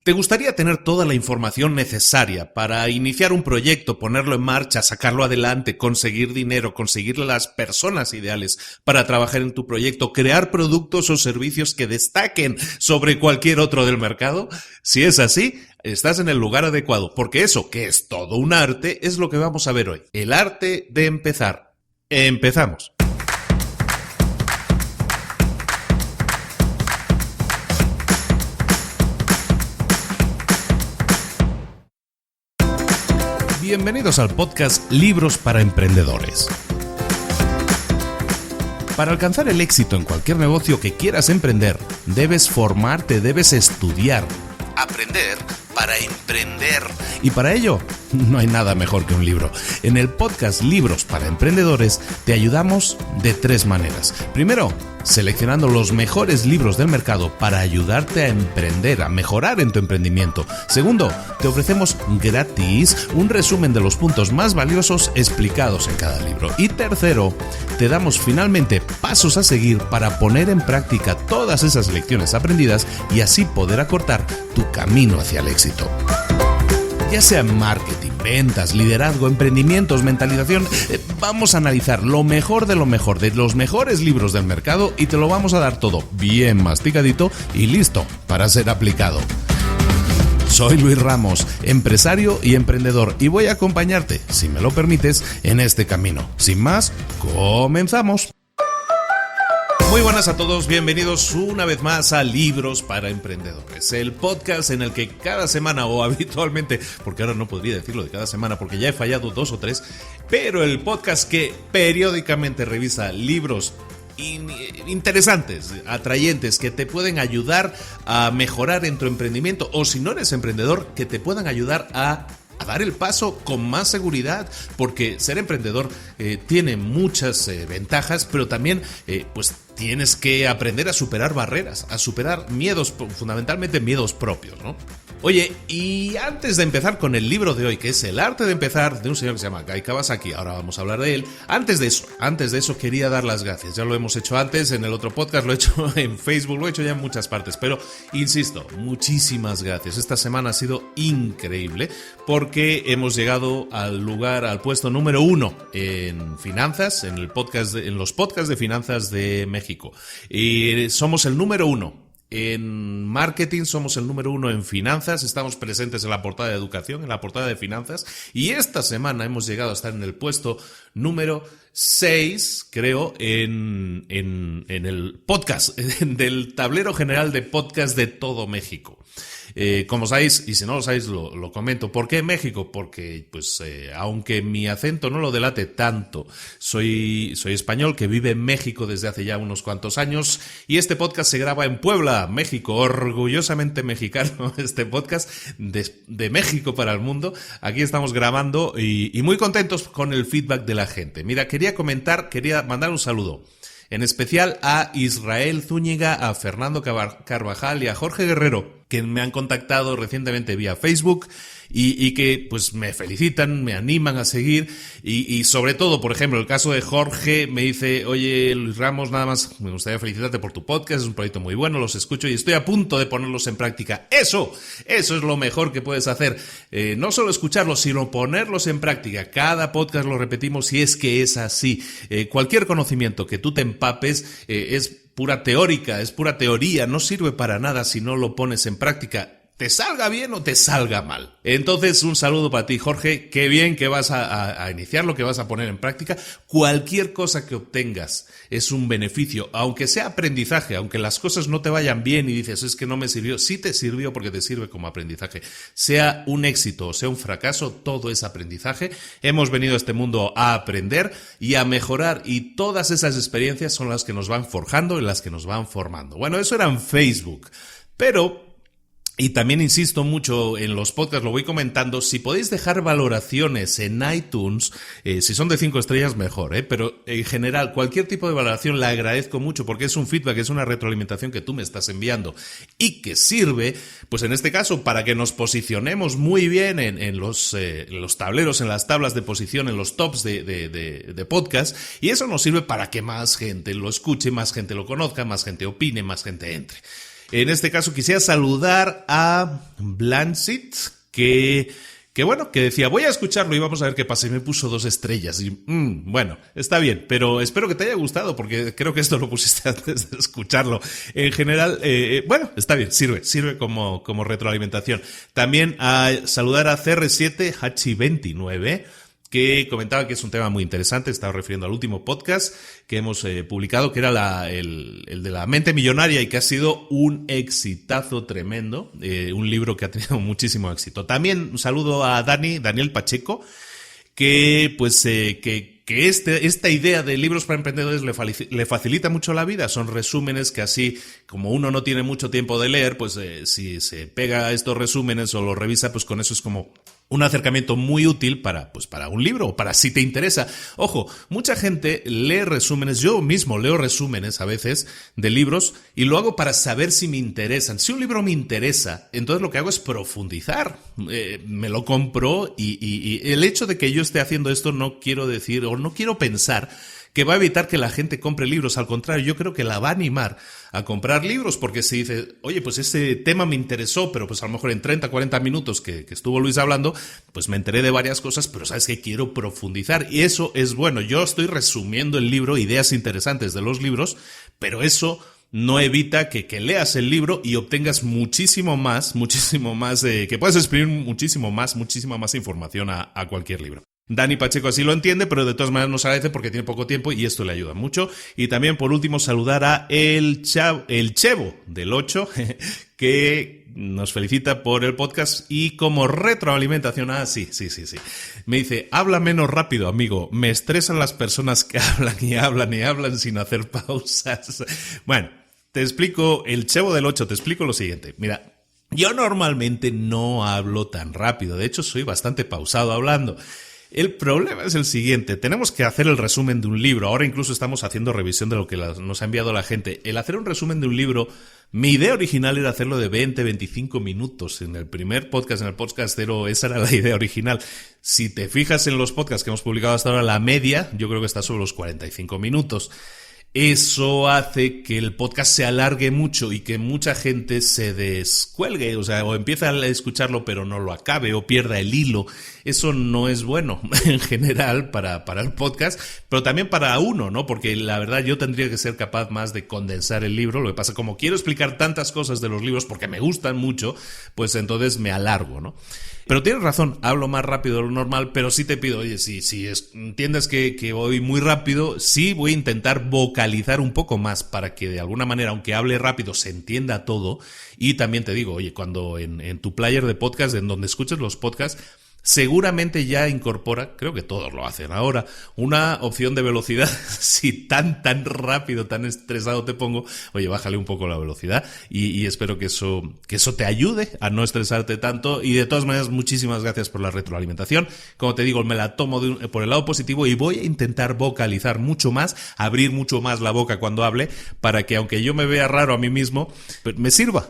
¿Te gustaría tener toda la información necesaria para iniciar un proyecto, ponerlo en marcha, sacarlo adelante, conseguir dinero, conseguir las personas ideales para trabajar en tu proyecto, crear productos o servicios que destaquen sobre cualquier otro del mercado? Si es así, estás en el lugar adecuado, porque eso, que es todo un arte, es lo que vamos a ver hoy. El arte de empezar. Empezamos. Bienvenidos al podcast Libros para Emprendedores. Para alcanzar el éxito en cualquier negocio que quieras emprender, debes formarte, debes estudiar, aprender para emprender. Y para ello, no hay nada mejor que un libro. En el podcast Libros para Emprendedores te ayudamos de 3 maneras. Primero, seleccionando los mejores libros del mercado para ayudarte a emprender, a mejorar en tu emprendimiento. Segundo, te ofrecemos gratis un resumen de los puntos más valiosos explicados en cada libro. Y tercero, te damos finalmente pasos a seguir para poner en práctica todas esas lecciones aprendidas y así poder acortar tu camino hacia el éxito. Ya sea marketing, ventas, liderazgo, emprendimientos, mentalización, vamos a analizar lo mejor de los mejores libros del mercado y te lo vamos a dar todo bien masticadito y listo para ser aplicado. Soy Luis Ramos, empresario y emprendedor, y voy a acompañarte, si me lo permites, en este camino. Sin más, comenzamos. Muy buenas a todos, bienvenidos una vez más a Libros para Emprendedores, el podcast en el que cada semana o habitualmente, porque ahora no podría decirlo de cada semana porque ya he fallado 2 o 3, pero el podcast que periódicamente revisa libros interesantes, atrayentes, que te pueden ayudar a mejorar en tu emprendimiento, o si no eres emprendedor, que te puedan ayudar a dar el paso con más seguridad, porque ser emprendedor tiene muchas ventajas, pero también pues tienes que aprender a superar barreras, a superar miedos, fundamentalmente miedos propios, ¿no? Oye, y antes de empezar con el libro de hoy, que es El arte de empezar, de un señor que se llama Guy Kawasaki, ahora vamos a hablar de él. Antes de eso quería dar las gracias. Ya lo hemos hecho antes en el otro podcast, lo he hecho en Facebook, lo he hecho ya en muchas partes, pero insisto, muchísimas gracias. Esta semana ha sido increíble porque hemos llegado al puesto número 1 en finanzas, en los podcasts de finanzas de México. Y somos el número 1. En marketing somos el número 1 en finanzas, estamos presentes en la portada de educación, en la portada de finanzas, y esta semana hemos llegado a estar en el puesto número 6, creo, en el podcast, del tablero general de podcast de todo México. Como sabéis, y si no lo sabéis lo comento. ¿Por qué México? Porque pues aunque mi acento no lo delate tanto, soy español que vive en México desde hace ya unos cuantos años, y este podcast se graba en Puebla, México, orgullosamente mexicano, este podcast de México para el mundo. Aquí estamos grabando y muy contentos con el feedback de la gente. Mira, quería mandar un saludo en especial a Israel Zúñiga, a Fernando Carvajal y a Jorge Guerrero, que me han contactado recientemente vía Facebook y que pues me felicitan, me animan a seguir, y sobre todo, por ejemplo, el caso de Jorge me dice: oye, Luis Ramos, nada más me gustaría felicitarte por tu podcast, es un proyecto muy bueno, los escucho y estoy a punto de ponerlos en práctica. Eso es lo mejor que puedes hacer, no solo escucharlos, sino ponerlos en práctica. Cada podcast lo repetimos y es que es así. Cualquier conocimiento que tú te empapes es pura teoría, no sirve para nada si no lo pones en práctica, te salga bien o te salga mal. Entonces, un saludo para ti, Jorge, qué bien que vas a iniciar lo que vas a poner en práctica. Cualquier cosa que obtengas es un beneficio, aunque sea aprendizaje, aunque las cosas no te vayan bien y dices, es que no me sirvió, sí te sirvió porque te sirve como aprendizaje. Sea un éxito o sea un fracaso, todo es aprendizaje. Hemos venido a este mundo a aprender y a mejorar, y todas esas experiencias son las que nos van forjando y las que nos van formando. Bueno, eso era en Facebook, pero... Y también insisto mucho en los podcasts, lo voy comentando, si podéis dejar valoraciones en iTunes, si son de 5 estrellas mejor, pero en general cualquier tipo de valoración la agradezco mucho porque es un feedback, es una retroalimentación que tú me estás enviando y que sirve, pues en este caso, para que nos posicionemos muy bien en los tableros, en las tablas de posición, en los tops de podcast, y eso nos sirve para que más gente lo escuche, más gente lo conozca, más gente opine, más gente entre. En este caso quisiera saludar a Blancit, que decía, voy a escucharlo y vamos a ver qué pasa. Y me puso 2 estrellas. Y bueno, está bien, pero espero que te haya gustado, porque creo que esto lo pusiste antes de escucharlo. En general, bueno, está bien, sirve como retroalimentación. También a saludar a CR7H29, que comentaba que es un tema muy interesante. Estaba refiriendo al último podcast que hemos publicado, que era el de la mente millonaria, y que ha sido un exitazo tremendo, un libro que ha tenido muchísimo éxito. También un saludo a Daniel Pacheco, que esta idea de libros para emprendedores le facilita mucho la vida. Son resúmenes que, así como uno no tiene mucho tiempo de leer, pues si se pega a estos resúmenes o los revisa, pues con eso es como un acercamiento muy útil para un libro, o para si te interesa. Ojo, mucha gente lee resúmenes, yo mismo leo resúmenes a veces de libros, y lo hago para saber si me interesan. Si un libro me interesa, entonces lo que hago es profundizar. Me lo compro, y el hecho de que yo esté haciendo esto no quiero decir, o no quiero pensar, que va a evitar que la gente compre libros. Al contrario, yo creo que la va a animar a comprar libros, porque si dice, oye, pues ese tema me interesó, pero pues a lo mejor en 30, 40 minutos que estuvo Luis hablando, pues me enteré de varias cosas, pero sabes que quiero profundizar, y eso es bueno. Yo estoy resumiendo el libro, ideas interesantes de los libros, pero eso no evita que leas el libro y obtengas muchísimo más, que puedas exprimir muchísima más información a cualquier libro. Dani Pacheco así lo entiende, pero de todas maneras nos agradece porque tiene poco tiempo y esto le ayuda mucho. Y también, por último, saludar a el Chevo del 8, que nos felicita por el podcast, y como retroalimentación, sí. Me dice, habla menos rápido, amigo. Me estresan las personas que hablan y hablan sin hacer pausas. Bueno, te explico, el Chevo del 8, te explico lo siguiente. Mira, yo normalmente no hablo tan rápido. De hecho, soy bastante pausado hablando. El problema es el siguiente: tenemos que hacer el resumen de un libro. Ahora incluso estamos haciendo revisión de lo que nos ha enviado la gente. El hacer un resumen de un libro, mi idea original era hacerlo de 20-25 minutos. En el primer podcast, en el podcast 0, esa era la idea original. Si te fijas en los podcasts que hemos publicado hasta ahora, la media yo creo que está sobre los 45 minutos. Eso hace que el podcast se alargue mucho y que mucha gente se descuelgue, o empieza a escucharlo pero no lo acabe, o pierda el hilo. Eso no es bueno en general para el podcast, pero también para uno, ¿no? Porque la verdad yo tendría que ser capaz más de condensar el libro. Lo que pasa, como quiero explicar tantas cosas de los libros porque me gustan mucho, pues entonces me alargo, ¿no? Pero tienes razón, hablo más rápido de lo normal, pero sí te pido, oye, si entiendes que voy muy rápido, sí voy a intentar vocalizar un poco más para que de alguna manera, aunque hable rápido, se entienda todo. Y también te digo, oye, cuando en tu player de podcast, en donde escuches los podcasts, seguramente ya incorpora, creo que todos lo hacen ahora, una opción de velocidad. Si tan rápido, tan estresado te pongo, oye, bájale un poco la velocidad, y espero que eso te ayude a no estresarte tanto. Y de todas maneras, muchísimas gracias por la retroalimentación. Como te digo, me la tomo por el lado positivo, y voy a intentar vocalizar mucho más, abrir mucho más la boca cuando hable, para que, aunque yo me vea raro a mí mismo, me sirva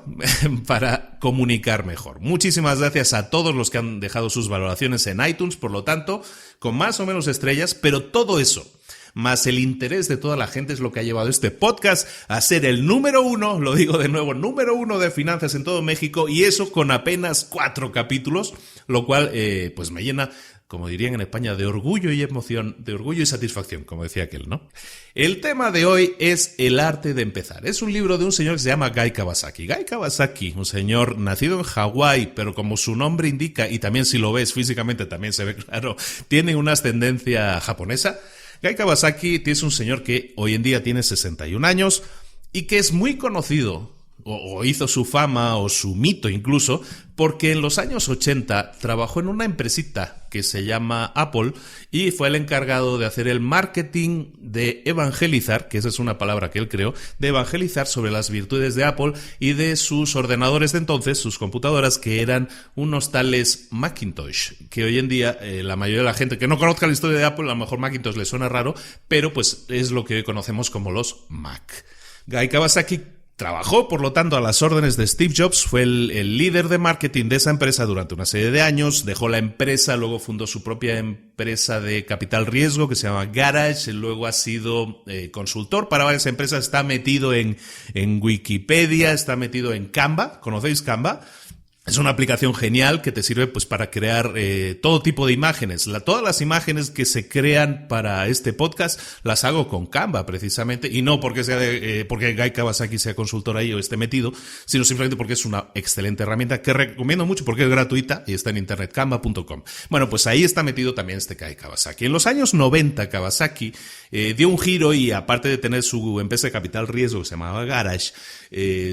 para comunicar mejor. Muchísimas gracias a todos los que han dejado sus valoraciones en iTunes, por lo tanto, con más o menos estrellas, pero todo eso, más el interés de toda la gente, es lo que ha llevado este podcast a ser el número 1, lo digo de nuevo, número 1 de finanzas en todo México, y eso con apenas 4 capítulos, lo cual pues me llena, como dirían en España, de orgullo y emoción, de orgullo y satisfacción, como decía aquel, ¿no? El tema de hoy es El arte de empezar. Es un libro de un señor que se llama Guy Kawasaki. Guy Kawasaki, un señor nacido en Hawái, pero como su nombre indica, y también si lo ves físicamente también se ve claro, tiene una ascendencia japonesa. Guy Kawasaki es un señor que hoy en día tiene 61 años y que es muy conocido, o hizo su fama o su mito incluso, porque en los años 80 trabajó en una empresita que se llama Apple y fue el encargado de hacer el marketing, de evangelizar, que esa es una palabra que él creó, de evangelizar sobre las virtudes de Apple y de sus ordenadores de entonces, sus computadoras, que eran unos tales Macintosh, que hoy en día la mayoría de la gente que no conozca la historia de Apple, a lo mejor Macintosh le suena raro, pero pues es lo que hoy conocemos como los Mac. Guy Kawasaki Trabajó, por lo tanto, a las órdenes de Steve Jobs, fue el líder de marketing de esa empresa durante una serie de años, dejó la empresa, luego fundó su propia empresa de capital riesgo que se llama Garage, luego ha sido consultor para varias empresas, está metido en Wikipedia, está metido en Canva. ¿Conocéis Canva? Es una aplicación genial que te sirve pues para crear todo tipo de imágenes. Todas las imágenes que se crean para este podcast las hago con Canva precisamente, y no porque porque Guy Kawasaki sea consultor ahí o esté metido, sino simplemente porque es una excelente herramienta que recomiendo mucho porque es gratuita y está en internet, canva.com. Bueno, pues ahí está metido también este Guy Kawasaki. En los años 90 Kawasaki dio un giro y aparte de tener su empresa de capital riesgo que se llamaba Garage,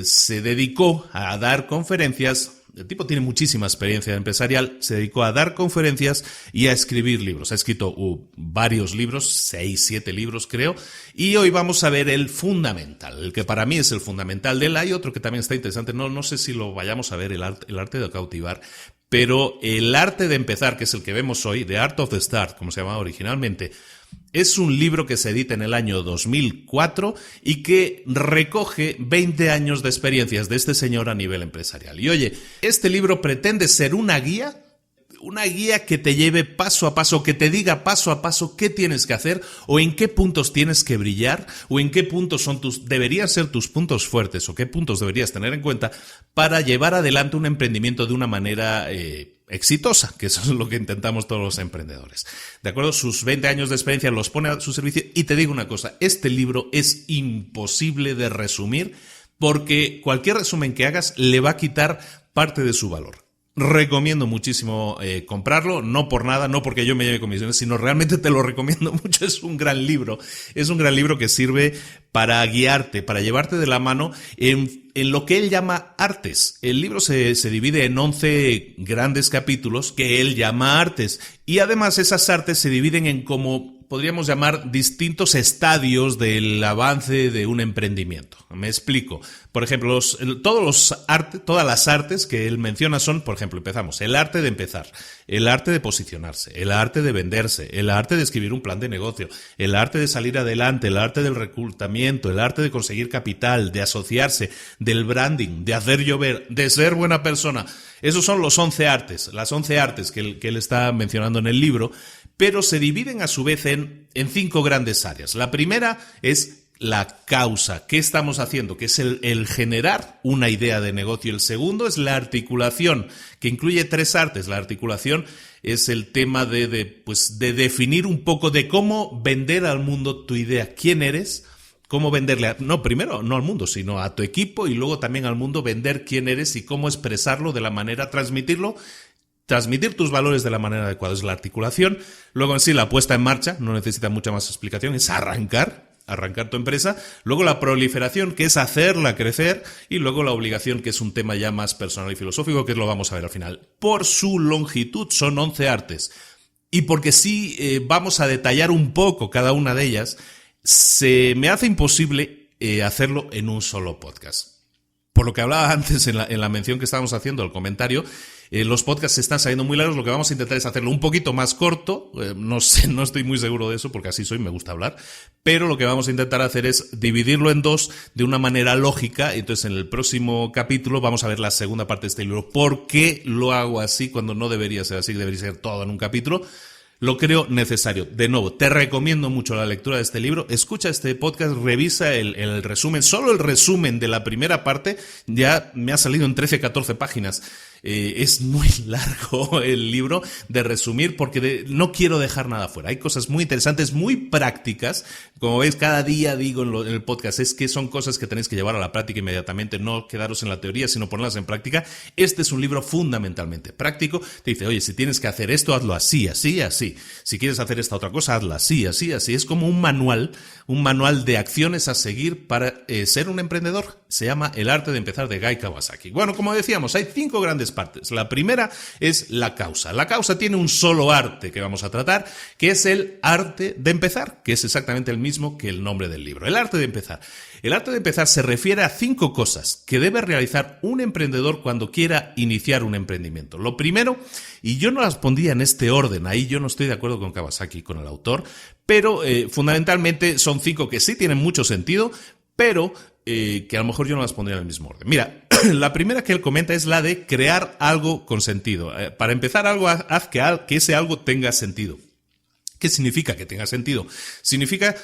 se dedicó a dar conferencias. El tipo tiene muchísima experiencia empresarial, se dedicó a dar conferencias y a escribir libros. Ha escrito varios libros, 6, 7 libros creo, y hoy vamos a ver el fundamental, el que para mí es el fundamental de él. Hay otro que también está interesante, no sé si lo vayamos a ver, el arte de cautivar, pero el arte de empezar, que es el que vemos hoy, The Art of the Start, como se llamaba originalmente, es un libro que se edita en el año 2004 y que recoge 20 años de experiencias de este señor a nivel empresarial. Y oye, este libro pretende ser una guía que te lleve paso a paso, que te diga paso a paso qué tienes que hacer o en qué puntos tienes que brillar o en qué puntos deberían ser tus puntos fuertes o qué puntos deberías tener en cuenta para llevar adelante un emprendimiento de una manera exitosa, que eso es lo que intentamos todos los emprendedores. ¿De acuerdo? Sus 20 años de experiencia los pone a su servicio y te digo una cosa, este libro es imposible de resumir porque cualquier resumen que hagas le va a quitar parte de su valor. Recomiendo muchísimo comprarlo, no por nada, no porque yo me lleve comisiones, sino realmente te lo recomiendo mucho. Es un gran libro que sirve para guiarte, para llevarte de la mano en lo que él llama artes. El libro se divide en 11 grandes capítulos que él llama artes y además esas artes se dividen en como podríamos llamar distintos estadios del avance de un emprendimiento. Me explico. Por ejemplo, todas las artes que él menciona son, por ejemplo, empezamos, el arte de empezar, el arte de posicionarse, el arte de venderse, el arte de escribir un plan de negocio, el arte de salir adelante, el arte del reclutamiento, el arte de conseguir capital, de asociarse, del branding, de hacer llover, de ser buena persona. Esos son los 11 artes, las 11 artes que él está mencionando en el libro, pero se dividen a su vez en 5 grandes áreas. La primera es la causa. ¿Qué estamos haciendo? Que es el generar una idea de negocio. El segundo es la articulación, que incluye 3 artes. La articulación es el tema de definir un poco de cómo vender al mundo tu idea. ¿Quién eres? Cómo venderle, primero no al mundo, sino a tu equipo y luego también al mundo vender quién eres y cómo expresarlo de la manera, transmitir tus valores de la manera adecuada. Es la articulación. Luego en sí la puesta en marcha, no necesita mucha más explicación, es arrancar tu empresa. Luego la proliferación, que es hacerla crecer. Y luego la obligación, que es un tema ya más personal y filosófico, que lo vamos a ver al final. Por su longitud son 11 artes. Y porque sí vamos a detallar un poco cada una de ellas, se me hace imposible hacerlo en un solo podcast. Por lo que hablaba antes en la mención que estábamos haciendo, el comentario, los podcasts están saliendo muy largos. Lo que vamos a intentar es hacerlo un poquito más corto. No estoy muy seguro de eso porque así soy, me gusta hablar. Pero lo que vamos a intentar hacer es dividirlo en 2 de una manera lógica. Entonces en el próximo capítulo vamos a ver la segunda parte de este libro. ¿Por qué lo hago así cuando no debería ser así? Debería ser todo en un capítulo. Lo creo necesario. De nuevo, te recomiendo mucho la lectura de este libro. Escucha este podcast, revisa el resumen. Solo el resumen de la primera parte ya me ha salido en 13, 14 páginas. Es muy largo el libro de resumir porque no quiero dejar nada fuera. Hay cosas muy interesantes, muy prácticas. Como veis, cada día digo en el podcast, es que son cosas que tenéis que llevar a la práctica inmediatamente, no quedaros en la teoría, sino ponerlas en práctica. Este es un libro fundamentalmente práctico. Te dice, oye, si tienes que hacer esto, hazlo así, así, así. Si quieres hacer esta otra cosa, hazla así, así, así. Es como un manual de acciones a seguir para ser un emprendedor. Se llama El arte de empezar, de Guy Kawasaki. Bueno, como decíamos, hay 5 grandes partes. La primera es la causa. La causa tiene un solo arte que vamos a tratar, que es el arte de empezar, que es exactamente el mismo que el nombre del libro. El arte de empezar. El arte de empezar se refiere a 5 cosas que debe realizar un emprendedor cuando quiera iniciar un emprendimiento. Lo primero, y yo no las pondría en este orden, ahí yo no estoy de acuerdo con Kawasaki, con el autor, pero fundamentalmente son 5 que sí tienen mucho sentido, pero que a lo mejor yo no las pondría en el mismo orden. Mira, la primera que él comenta es la de crear algo con sentido. Para empezar, haz que ese algo tenga sentido. ¿Qué significa que tenga sentido? Significa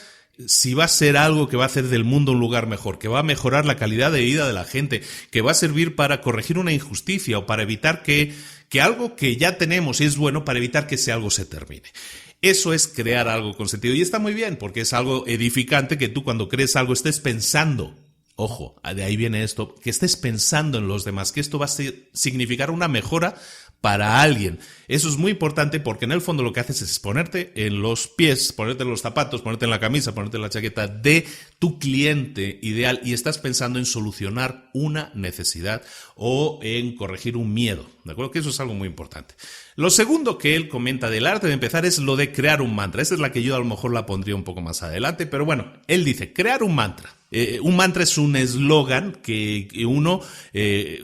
si va a ser algo que va a hacer del mundo un lugar mejor, que va a mejorar la calidad de vida de la gente, que va a servir para corregir una injusticia o para evitar que algo que ya tenemos y es bueno, para evitar que ese algo se termine. Eso es crear algo con sentido y está muy bien porque es algo edificante que tú cuando crees algo estés pensando. Ojo, de ahí viene esto, que estés pensando en los demás, que esto va a significar una mejora para alguien. Eso es muy importante porque en el fondo lo que haces es ponerte en los pies, ponerte en los zapatos, ponerte en la camisa, ponerte en la chaqueta de tu cliente ideal y estás pensando en solucionar una necesidad o en corregir un miedo. ¿De acuerdo? Que eso es algo muy importante. Lo segundo que él comenta del arte de empezar es lo de crear un mantra. Esta es la que yo a lo mejor la pondría un poco más adelante, pero bueno, él dice crear un mantra. Un mantra es un eslogan que uno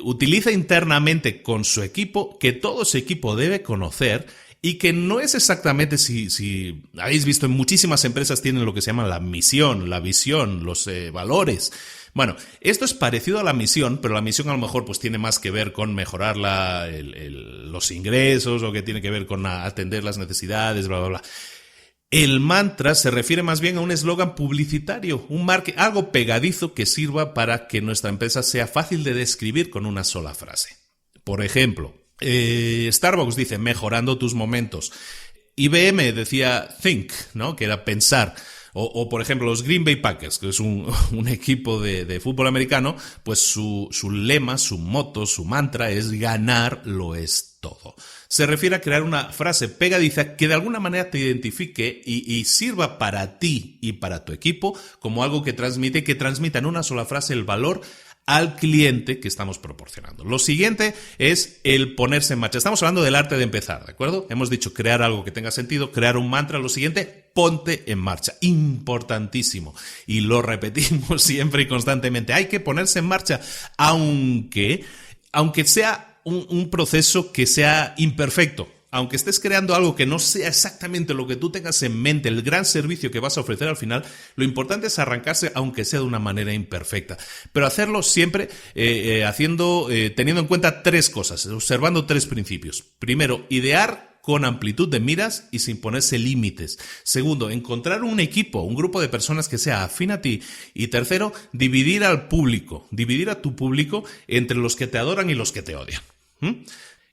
utiliza internamente con su equipo, que todo ese equipo debe conocer y que no es exactamente, si habéis visto, en muchísimas empresas tienen lo que se llama la misión, la visión, los valores. Bueno, esto es parecido a la misión, pero la misión a lo mejor pues tiene más que ver con mejorar los ingresos o que tiene que ver con atender las necesidades, bla, bla, bla. El mantra se refiere más bien a un eslogan publicitario, algo pegadizo que sirva para que nuestra empresa sea fácil de describir con una sola frase. Por ejemplo, Starbucks dice mejorando tus momentos. IBM decía think, ¿no? Que era pensar. O por ejemplo, los Green Bay Packers, que es un equipo de fútbol americano, pues su lema, su motto, su mantra es ganar lo es todo. Se refiere a crear una frase pegadiza que de alguna manera te identifique y sirva para ti y para tu equipo como algo que transmita en una sola frase el valor al cliente que estamos proporcionando. Lo siguiente es el ponerse en marcha. Estamos hablando del arte de empezar, ¿de acuerdo? Hemos dicho crear algo que tenga sentido, crear un mantra. Lo siguiente, ponte en marcha. Importantísimo. Y lo repetimos siempre y constantemente. Hay que ponerse en marcha, aunque sea un proceso que sea imperfecto. Aunque estés creando algo que no sea exactamente lo que tú tengas en mente, el gran servicio que vas a ofrecer al final, lo importante es arrancarse, aunque sea de una manera imperfecta. Pero hacerlo siempre teniendo en cuenta tres cosas, observando tres principios. Primero, idear con amplitud de miras y sin ponerse límites. Segundo, encontrar un equipo, un grupo de personas que sea afín a ti. Y tercero, dividir a tu público entre los que te adoran y los que te odian.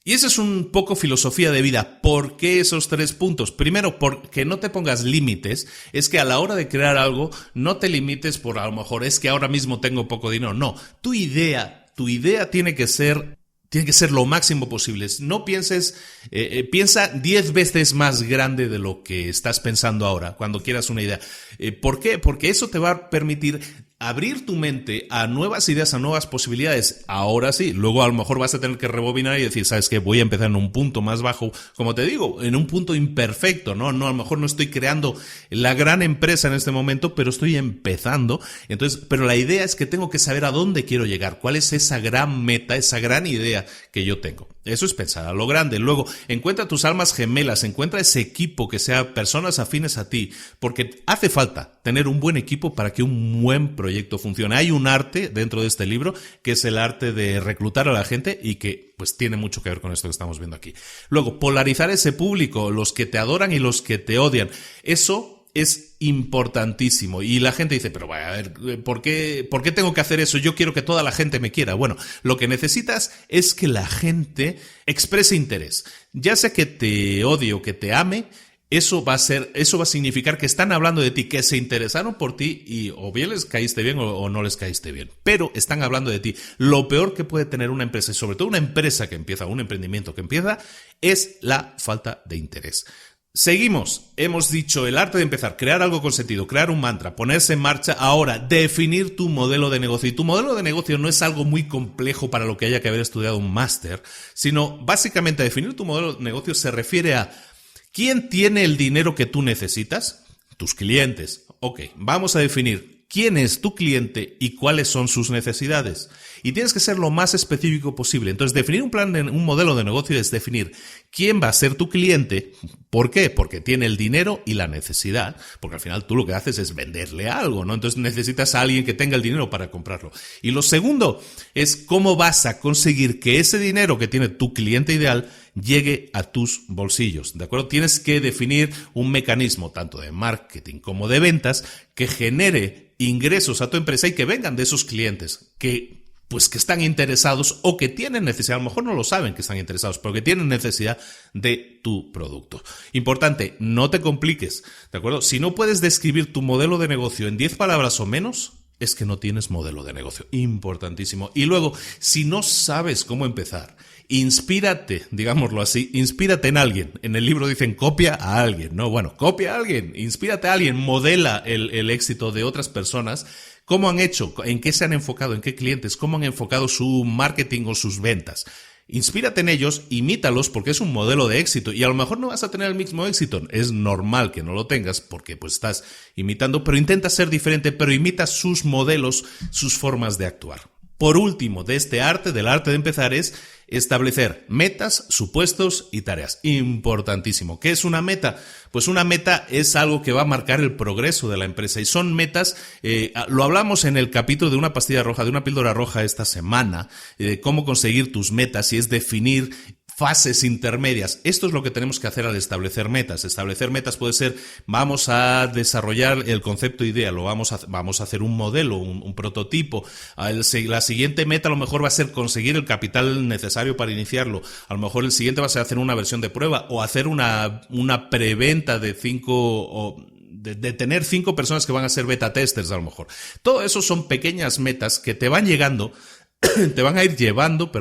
Y esa es un poco filosofía de vida. ¿Por qué esos tres puntos? Primero, porque no te pongas límites. Es que a la hora de crear algo, no te limites por a lo mejor es que ahora mismo tengo poco dinero. No, tu idea tiene que ser lo máximo posible. No pienses, piensa 10 veces más grande de lo que estás pensando ahora cuando quieras una idea. ¿Por qué? Porque eso te va a permitir abrir tu mente a nuevas ideas, a nuevas posibilidades. Ahora sí, luego a lo mejor vas a tener que rebobinar y decir, ¿sabes qué? Voy a empezar en un punto más bajo, como te digo, en un punto imperfecto, ¿no? A lo mejor no estoy creando la gran empresa en este momento, pero estoy empezando. Entonces, pero la idea es que tengo que saber a dónde quiero llegar, cuál es esa gran meta, esa gran idea que yo tengo. Eso es pensar a lo grande. Luego, encuentra tus almas gemelas, encuentra ese equipo que sea personas afines a ti, porque hace falta tener un buen equipo para que un buen proyecto funcione. Hay un arte dentro de este libro que es el arte de reclutar a la gente y que pues tiene mucho que ver con esto que estamos viendo aquí. Luego, polarizar ese público, los que te adoran y los que te odian. Eso es importantísimo. Y la gente dice, pero vaya, a ver, ¿por qué tengo que hacer eso? Yo quiero que toda la gente me quiera. Bueno, lo que necesitas es que la gente exprese interés. Ya sea que te odie o que te ame, eso va a significar que están hablando de ti, que se interesaron por ti y o bien les caíste bien o no les caíste bien. Pero están hablando de ti. Lo peor que puede tener una empresa, y sobre todo una empresa que empieza, un emprendimiento que empieza, es la falta de interés. Seguimos, hemos dicho el arte de empezar, crear algo con sentido, crear un mantra, ponerse en marcha, ahora definir tu modelo de negocio. Y tu modelo de negocio no es algo muy complejo para lo que haya que haber estudiado un máster, sino básicamente definir tu modelo de negocio se refiere a ¿quién tiene el dinero que tú necesitas? Tus clientes. Ok, vamos a definir quién es tu cliente y cuáles son sus necesidades. Y tienes que ser lo más específico posible. Entonces, definir un modelo de negocio es definir quién va a ser tu cliente. ¿Por qué? Porque tiene el dinero y la necesidad. Porque al final tú lo que haces es venderle algo, ¿no? Entonces necesitas a alguien que tenga el dinero para comprarlo. Y lo segundo es cómo vas a conseguir que ese dinero que tiene tu cliente ideal llegue a tus bolsillos, ¿de acuerdo? Tienes que definir un mecanismo tanto de marketing como de ventas que genere ingresos a tu empresa y que vengan de esos clientes que están interesados o que tienen necesidad, a lo mejor no lo saben que están interesados, pero que tienen necesidad de tu producto. Importante, no te compliques, ¿de acuerdo? Si no puedes describir tu modelo de negocio en 10 palabras o menos, es que no tienes modelo de negocio. Importantísimo. Y luego, si no sabes cómo empezar, inspírate, digámoslo así, inspírate en alguien. En el libro dicen copia a alguien, ¿no? Bueno, copia a alguien, inspírate a alguien, modela el éxito de otras personas. ¿Cómo han hecho? ¿En qué se han enfocado? ¿En qué clientes? ¿Cómo han enfocado su marketing o sus ventas? Inspírate en ellos, imítalos porque es un modelo de éxito y a lo mejor no vas a tener el mismo éxito. Es normal que no lo tengas porque estás imitando, pero intenta ser diferente, pero imita sus modelos, sus formas de actuar. Por último, de este arte, del arte de empezar, es establecer metas, supuestos y tareas. Importantísimo. ¿Qué es una meta? Pues una meta es algo que va a marcar el progreso de la empresa y son metas, lo hablamos en el capítulo de una pastilla roja, de una píldora roja esta semana, de cómo conseguir tus metas y es definir fases intermedias. Esto es lo que tenemos que hacer al establecer metas. Establecer metas puede ser, vamos a desarrollar el concepto idea, vamos a hacer un modelo, un prototipo. La siguiente meta a lo mejor va a ser conseguir el capital necesario para iniciarlo. A lo mejor el siguiente va a ser hacer una versión de prueba o hacer una preventa de 5 o de tener 5 personas que van a ser beta testers a lo mejor. Todo eso son pequeñas metas que te van a ir llevando,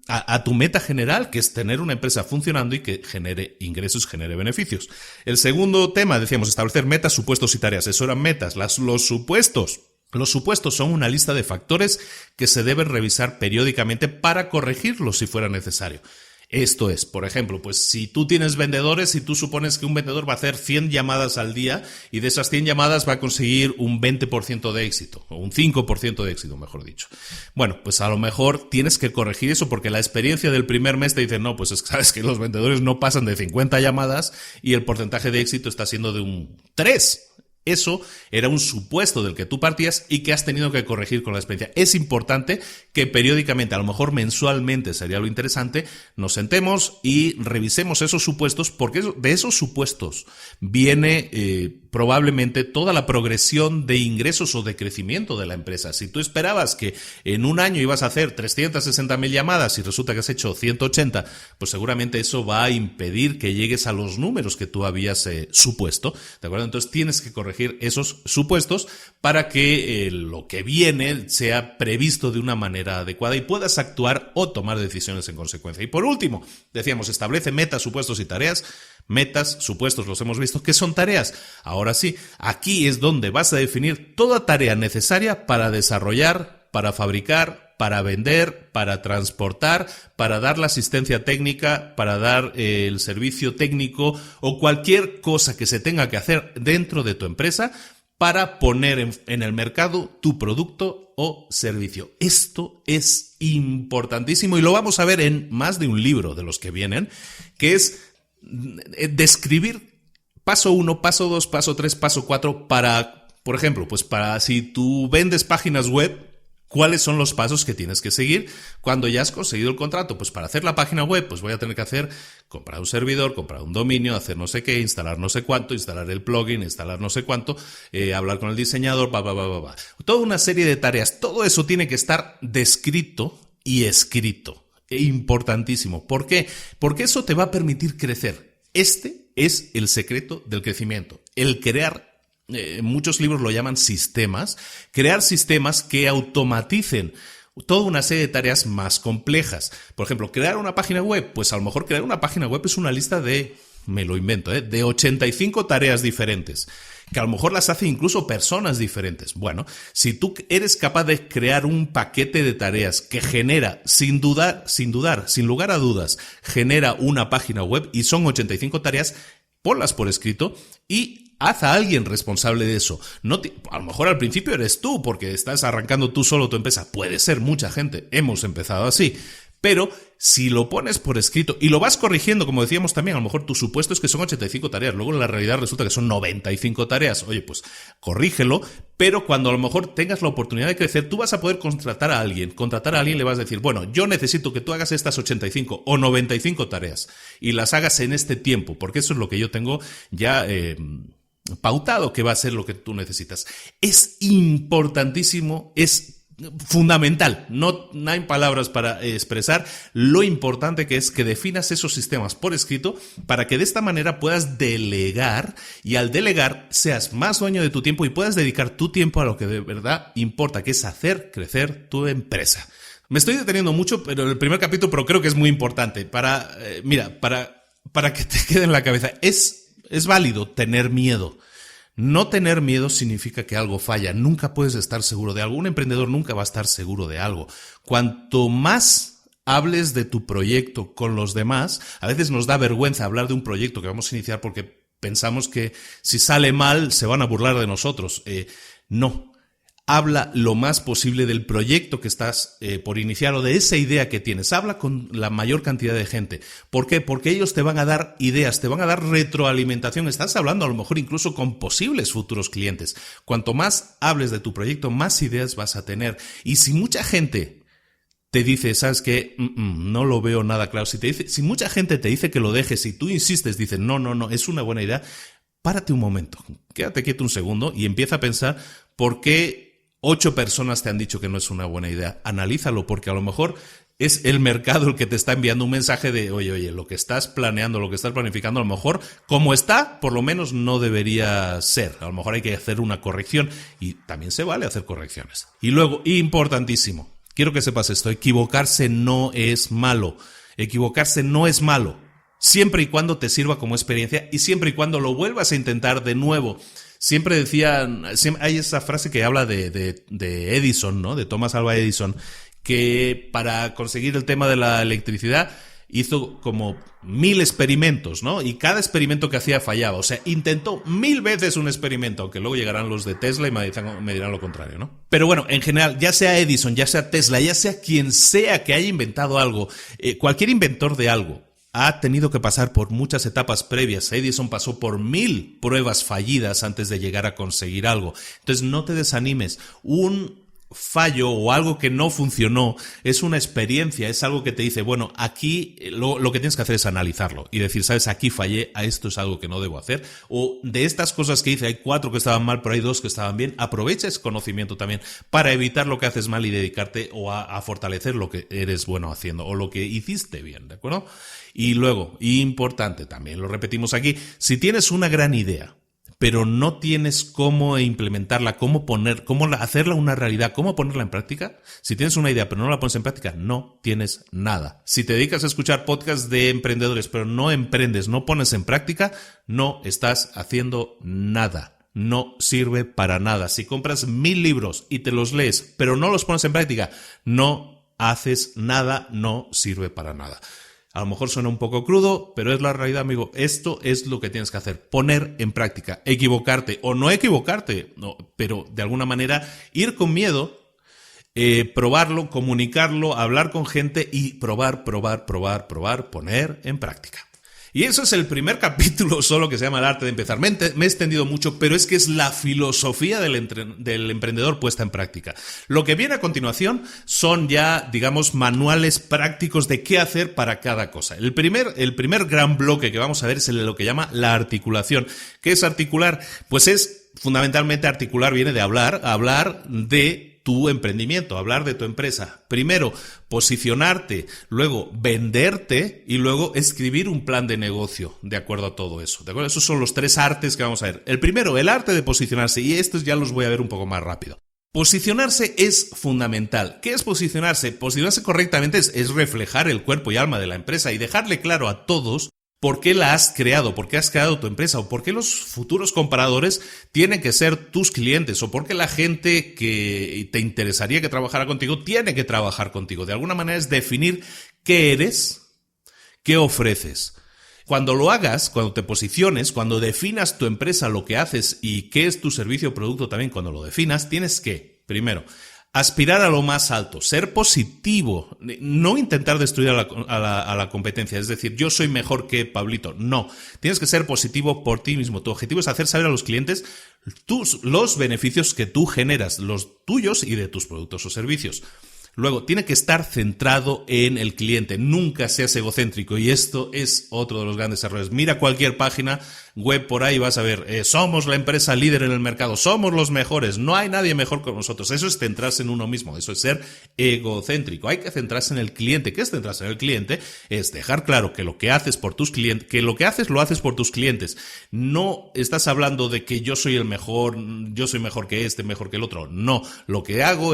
a tu meta general, que es tener una empresa funcionando y que genere ingresos, genere beneficios. El segundo tema, decíamos, establecer metas, supuestos y tareas. Eso eran metas. Los supuestos. Los supuestos son una lista de factores que se deben revisar periódicamente para corregirlos si fuera necesario. Esto es, por ejemplo, si tú tienes vendedores y tú supones que un vendedor va a hacer 100 llamadas al día y de esas 100 llamadas va a conseguir un 20% de éxito, o un 5% de éxito, mejor dicho. Bueno, pues a lo mejor tienes que corregir eso porque la experiencia del primer mes te dice, no, pues sabes que los vendedores no pasan de 50 llamadas y el porcentaje de éxito está siendo de un 3%. Eso era un supuesto del que tú partías y que has tenido que corregir con la experiencia. Es importante que periódicamente, a lo mejor mensualmente sería lo interesante, nos sentemos y revisemos esos supuestos porque de esos supuestos viene probablemente toda la progresión de ingresos o de crecimiento de la empresa. Si tú esperabas que en un año ibas a hacer 360.000 llamadas y resulta que has hecho 180, pues seguramente eso va a impedir que llegues a los números que tú habías supuesto, ¿de acuerdo? Entonces tienes que corregir esos supuestos para que lo que viene sea previsto de una manera adecuada y puedas actuar o tomar decisiones en consecuencia. Y por último, decíamos, establece metas, supuestos y tareas. Metas, supuestos, los hemos visto. ¿Qué son tareas? Ahora sí, aquí es donde vas a definir toda tarea necesaria para desarrollar, para fabricar, para vender, para transportar, para dar la asistencia técnica, para dar el servicio técnico o cualquier cosa que se tenga que hacer dentro de tu empresa para poner en el mercado tu producto o servicio. Esto es importantísimo y lo vamos a ver en más de un libro de los que vienen, que es describir paso 1, paso 2, paso 3, paso 4 para, por ejemplo, para si tú vendes páginas web, ¿cuáles son los pasos que tienes que seguir cuando ya has conseguido el contrato? Pues para hacer la página web, pues voy a tener que comprar un servidor, comprar un dominio, hacer no sé qué, instalar no sé cuánto, instalar el plugin, instalar no sé cuánto, hablar con el diseñador, Toda una serie de tareas. Todo eso tiene que estar descrito y escrito. Importantísimo. ¿Por qué? Porque eso te va a permitir crecer. Este es el secreto del crecimiento. El crear, muchos libros lo llaman sistemas, crear sistemas que automaticen toda una serie de tareas más complejas. Por ejemplo, crear una página web. Pues a lo mejor crear una página web es una lista de, me lo invento, de 85 tareas diferentes, que a lo mejor las hace incluso personas diferentes. Bueno, si tú eres capaz de crear un paquete de tareas que genera, sin lugar a dudas, genera una página web y son 85 tareas, ponlas por escrito y Haz a alguien responsable de eso. A lo mejor al principio eres tú, porque estás arrancando tú solo tu empresa. Puede ser mucha gente. Hemos empezado así. Pero si lo pones por escrito y lo vas corrigiendo, como decíamos también, a lo mejor tu supuesto es que son 85 tareas, luego en la realidad resulta que son 95 tareas. Oye, pues corrígelo, pero cuando a lo mejor tengas la oportunidad de crecer, tú vas a poder contratar a alguien. Le vas a decir, bueno, yo necesito que tú hagas estas 85 o 95 tareas y las hagas en este tiempo, porque eso es lo que yo tengo ya pautado que va a ser lo que tú necesitas. Es importantísimo, es fundamental, no hay palabras para expresar lo importante que es que definas esos sistemas por escrito para que de esta manera puedas delegar y al delegar seas más dueño de tu tiempo y puedas dedicar tu tiempo a lo que de verdad importa, que es hacer crecer tu empresa. Me estoy deteniendo mucho, pero el primer capítulo, pero creo que es muy importante para que te quede en la cabeza. Es válido tener miedo. No tener miedo significa que algo falla. Nunca puedes estar seguro de algo. Un emprendedor nunca va a estar seguro de algo. Cuanto más hables de tu proyecto con los demás, a veces nos da vergüenza hablar de un proyecto que vamos a iniciar porque pensamos que si sale mal se van a burlar de nosotros. No. Habla lo más posible del proyecto que estás por iniciar o de esa idea que tienes. Habla con la mayor cantidad de gente. ¿Por qué? Porque ellos te van a dar ideas, te van a dar retroalimentación. Estás hablando a lo mejor incluso con posibles futuros clientes. Cuanto más hables de tu proyecto, más ideas vas a tener. Y si mucha gente te dice, ¿sabes qué? No lo veo nada claro. Si mucha gente te dice que lo dejes y tú insistes, dices, no, es una buena idea, párate un momento, quédate quieto un segundo y empieza a pensar por qué 8 personas te han dicho que no es una buena idea. Analízalo, porque a lo mejor es el mercado el que te está enviando un mensaje de, oye, lo que estás planeando, lo que estás planificando, a lo mejor, como está, por lo menos no debería ser. A lo mejor hay que hacer una corrección y también se vale hacer correcciones. Y luego, importantísimo, quiero que sepas esto, equivocarse no es malo. Equivocarse no es malo, siempre y cuando te sirva como experiencia y siempre y cuando lo vuelvas a intentar de nuevo. Siempre hay esa frase que habla de Edison, ¿no? De Thomas Alva Edison, que para conseguir el tema de la electricidad hizo como 1000 experimentos, ¿no? Y cada experimento que hacía fallaba. O sea, intentó 1000 veces un experimento, aunque luego llegarán los de Tesla y me dirán lo contrario, ¿no? Pero bueno, en general, ya sea Edison, ya sea Tesla, ya sea quien sea que haya inventado algo, cualquier inventor de algo, ha tenido que pasar por muchas etapas previas. Edison pasó por 1000 pruebas fallidas antes de llegar a conseguir algo. Entonces no te desanimes. Un fallo o algo que no funcionó es una experiencia, es algo que te dice, bueno, aquí lo que tienes que hacer es analizarlo y decir, sabes, aquí fallé, a esto es algo que no debo hacer, o de estas cosas que hice hay 4 que estaban mal, pero hay 2 que estaban bien. Aprovecha ese conocimiento también para evitar lo que haces mal y dedicarte o a fortalecer lo que eres bueno haciendo o lo que hiciste bien, ¿de acuerdo? Y luego, importante también, lo repetimos aquí, si tienes una gran idea, pero no tienes cómo implementarla, cómo hacerla una realidad, cómo ponerla en práctica. Si tienes una idea pero no la pones en práctica, no tienes nada. Si te dedicas a escuchar podcasts de emprendedores pero no emprendes, no pones en práctica, no estás haciendo nada. No sirve para nada. Si compras 1000 libros y te los lees pero no los pones en práctica, no haces nada, no sirve para nada. A lo mejor suena un poco crudo, pero es la realidad, amigo. Esto es lo que tienes que hacer. Poner en práctica. Equivocarte o no equivocarte, no, pero de alguna manera ir con miedo, probarlo, comunicarlo, hablar con gente y probar, poner en práctica. Y eso es el primer capítulo solo que se llama El arte de empezar. Me he extendido mucho, pero es que es la filosofía del emprendedor puesta en práctica. Lo que viene a continuación son ya, digamos, manuales prácticos de qué hacer para cada cosa. El primer gran bloque que vamos a ver es lo que llama la articulación. ¿Qué es articular? Pues es fundamentalmente articular, viene de hablar de tu emprendimiento, hablar de tu empresa. Primero, posicionarte, luego venderte y luego escribir un plan de negocio de acuerdo a todo eso. ¿De acuerdo? Esos son los 3 artes que vamos a ver. El primero, el arte de posicionarse, y estos ya los voy a ver un poco más rápido. Posicionarse es fundamental. ¿Qué es posicionarse? Posicionarse correctamente es reflejar el cuerpo y alma de la empresa y dejarle claro a todos por qué la has creado, por qué has creado tu empresa o por qué los futuros compradores tienen que ser tus clientes o por qué la gente que te interesaría que trabajara contigo tiene que trabajar contigo. De alguna manera es definir qué eres, qué ofreces. Cuando lo hagas, cuando te posiciones, cuando definas tu empresa, lo que haces y qué es tu servicio o producto también, cuando lo definas, tienes que, primero, aspirar a lo más alto, ser positivo, no intentar destruir a la competencia, es decir, yo soy mejor que Pablito, no, tienes que ser positivo por ti mismo, tu objetivo es hacer saber a los clientes los beneficios que tú generas, los tuyos y de tus productos o servicios. Luego, tiene que estar centrado en el cliente, nunca seas egocéntrico y esto es otro de los grandes errores. Mira cualquier página web por ahí, vas a ver, somos la empresa líder en el mercado, somos los mejores, no hay nadie mejor que nosotros. Eso es centrarse en uno mismo, eso es ser egocéntrico. Hay que centrarse en el cliente. ¿Qué es centrarse en el cliente? Es dejar claro que lo que haces por tus clientes, que lo que haces lo haces por tus clientes. No estás hablando de que yo soy el mejor, yo soy mejor que este, mejor que el otro. No, lo que hago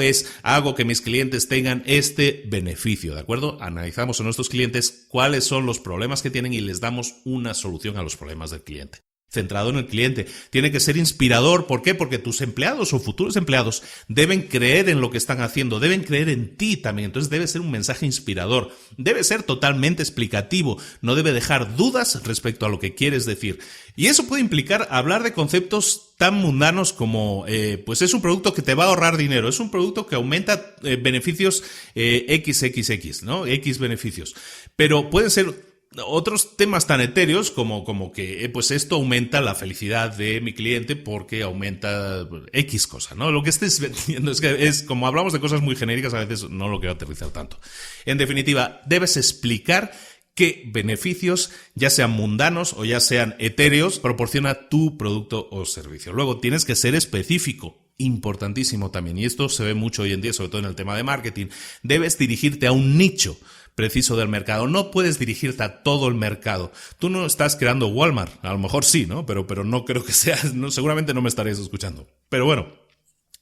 que mis clientes tengan este beneficio, ¿de acuerdo? Analizamos a nuestros clientes cuáles son los problemas que tienen y les damos una solución a los problemas del cliente. Centrado en el cliente. Tiene que ser inspirador. ¿Por qué? Porque tus empleados o futuros empleados deben creer en lo que están haciendo, deben creer en ti también. Entonces debe ser un mensaje inspirador. Debe ser totalmente explicativo. No debe dejar dudas respecto a lo que quieres decir. Y eso puede implicar hablar de conceptos tan mundanos como, pues es un producto que te va a ahorrar dinero, es un producto que aumenta beneficios XXX, ¿no? X beneficios. Pero pueden ser otros temas tan etéreos como que pues esto aumenta la felicidad de mi cliente porque aumenta X cosa, ¿no? Lo que estés vendiendo es como hablamos de cosas muy genéricas, a veces no lo quiero aterrizar tanto. En definitiva, debes explicar qué beneficios, ya sean mundanos o ya sean etéreos, proporciona tu producto o servicio. Luego tienes que ser específico. Importantísimo también, y esto se ve mucho hoy en día, sobre todo en el tema de marketing. Debes dirigirte a un nicho preciso del mercado. No puedes dirigirte a todo el mercado. Tú no estás creando Walmart. A lo mejor sí, ¿no? Pero no creo que seas, no, seguramente no me estarías escuchando. Pero bueno,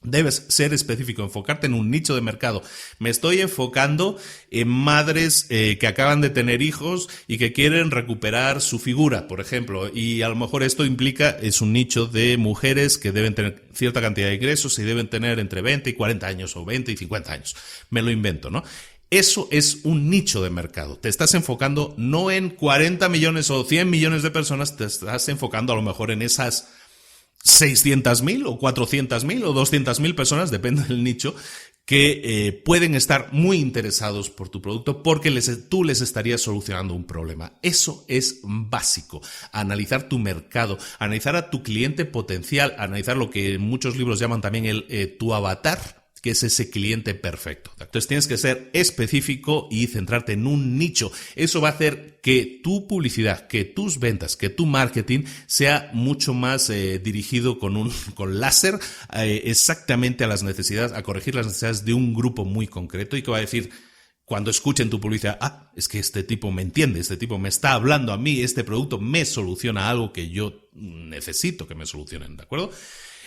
debes ser específico, enfocarte en un nicho de mercado. Me estoy enfocando en madres que acaban de tener hijos y que quieren recuperar su figura, por ejemplo. Y a lo mejor esto implica, es un nicho de mujeres que deben tener cierta cantidad de ingresos y deben tener entre 20 y 40 años o 20 y 50 años. Me lo invento, ¿no? Eso es un nicho de mercado. Te estás enfocando no en 40 millones o 100 millones de personas, te estás enfocando a lo mejor en esas 600.000 o 400.000 o 200.000 personas, depende del nicho, que pueden estar muy interesados por tu producto porque tú les estarías solucionando un problema. Eso es básico. Analizar tu mercado, analizar a tu cliente potencial, analizar lo que en muchos libros llaman también tu avatar, que es ese cliente perfecto. Entonces tienes que ser específico y centrarte en un nicho. Eso va a hacer que tu publicidad, que tus ventas, que tu marketing sea mucho más dirigido con láser exactamente a las necesidades, a corregir las necesidades de un grupo muy concreto y que va a decir, cuando escuchen tu publicidad, es que este tipo me entiende, este tipo me está hablando a mí, este producto me soluciona algo que yo necesito que me solucionen, ¿de acuerdo?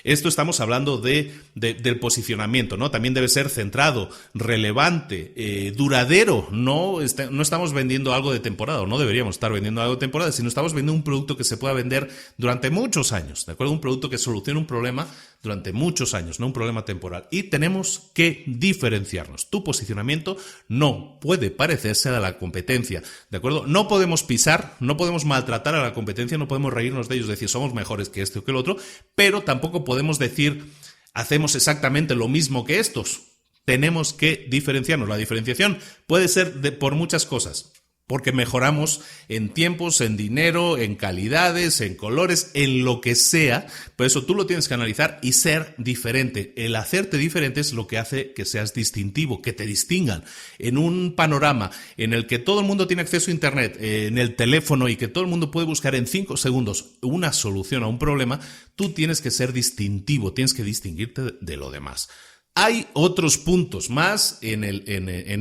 Esto estamos hablando del posicionamiento, ¿no? También debe ser centrado, relevante, duradero. No estamos vendiendo algo de temporada, o no deberíamos estar vendiendo algo de temporada, sino estamos vendiendo un producto que se pueda vender durante muchos años, ¿de acuerdo? Un producto que solucione un problema durante muchos años, no un problema temporal. Y tenemos que diferenciarnos. Tu posicionamiento no puede parecerse a la competencia, ¿de acuerdo? No podemos pisar, no podemos maltratar a la competencia, no podemos reírnos de ellos, decir somos mejores que este o que el otro, pero tampoco podemos decir hacemos exactamente lo mismo que estos. Tenemos que diferenciarnos. La diferenciación puede ser por muchas cosas. Porque mejoramos en tiempos, en dinero, en calidades, en colores, en lo que sea. Por eso tú lo tienes que analizar y ser diferente. El hacerte diferente es lo que hace que seas distintivo, que te distingan. En un panorama en el que todo el mundo tiene acceso a Internet, en el teléfono y que todo el mundo puede buscar en 5 segundos una solución a un problema, tú tienes que ser distintivo, tienes que distinguirte de lo demás. Hay otros puntos más en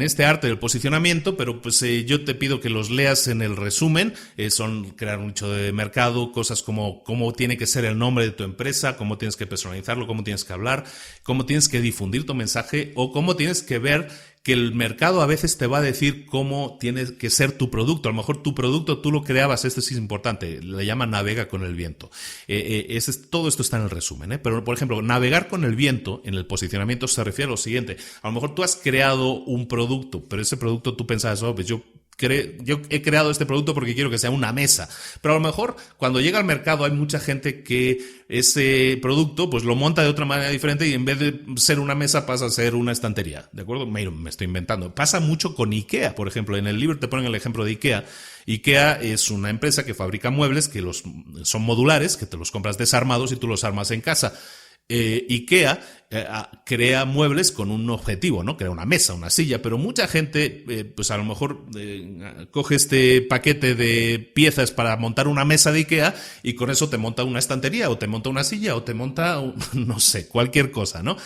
este arte del posicionamiento, pero pues yo te pido que los leas en el resumen. Son crear un nicho de mercado, cosas como cómo tiene que ser el nombre de tu empresa, cómo tienes que personalizarlo, cómo tienes que hablar, cómo tienes que difundir tu mensaje o cómo tienes que ver que el mercado a veces te va a decir cómo tiene que ser tu producto. A lo mejor tu producto tú lo creabas, esto sí es importante, le llaman navega con el viento. Todo esto está en el resumen, Pero, por ejemplo, navegar con el viento en el posicionamiento se refiere a lo siguiente. A lo mejor tú has creado un producto, pero ese producto tú pensabas, pues yo yo he creado este producto porque quiero que sea una mesa. Pero a lo mejor cuando llega al mercado hay mucha gente que ese producto pues lo monta de otra manera diferente y en vez de ser una mesa pasa a ser una estantería. ¿De acuerdo? Me estoy inventando. Pasa mucho con IKEA, por ejemplo. En el libro te ponen el ejemplo de IKEA. IKEA es una empresa que fabrica muebles que son modulares, que te los compras desarmados y tú los armas en casa. IKEA crea muebles con un objetivo, ¿no? Crea una mesa, una silla, pero mucha gente, pues a lo mejor coge este paquete de piezas para montar una mesa de IKEA y con eso te monta una estantería o te monta una silla o te monta, no sé, cualquier cosa, ¿no?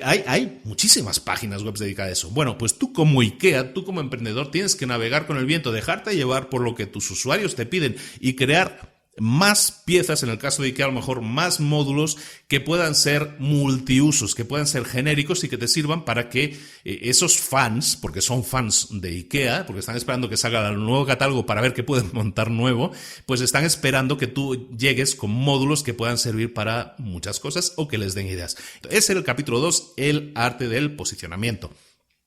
Hay muchísimas páginas web dedicadas a eso. Bueno, pues tú como IKEA, tú como emprendedor tienes que navegar con el viento, dejarte llevar por lo que tus usuarios te piden y crear más piezas, en el caso de IKEA a lo mejor más módulos que puedan ser multiusos, que puedan ser genéricos y que te sirvan para que esos fans, porque son fans de IKEA, porque están esperando que salga el nuevo catálogo para ver qué pueden montar nuevo, pues están esperando que tú llegues con módulos que puedan servir para muchas cosas o que les den ideas. Ese era el capítulo 2, el arte del posicionamiento.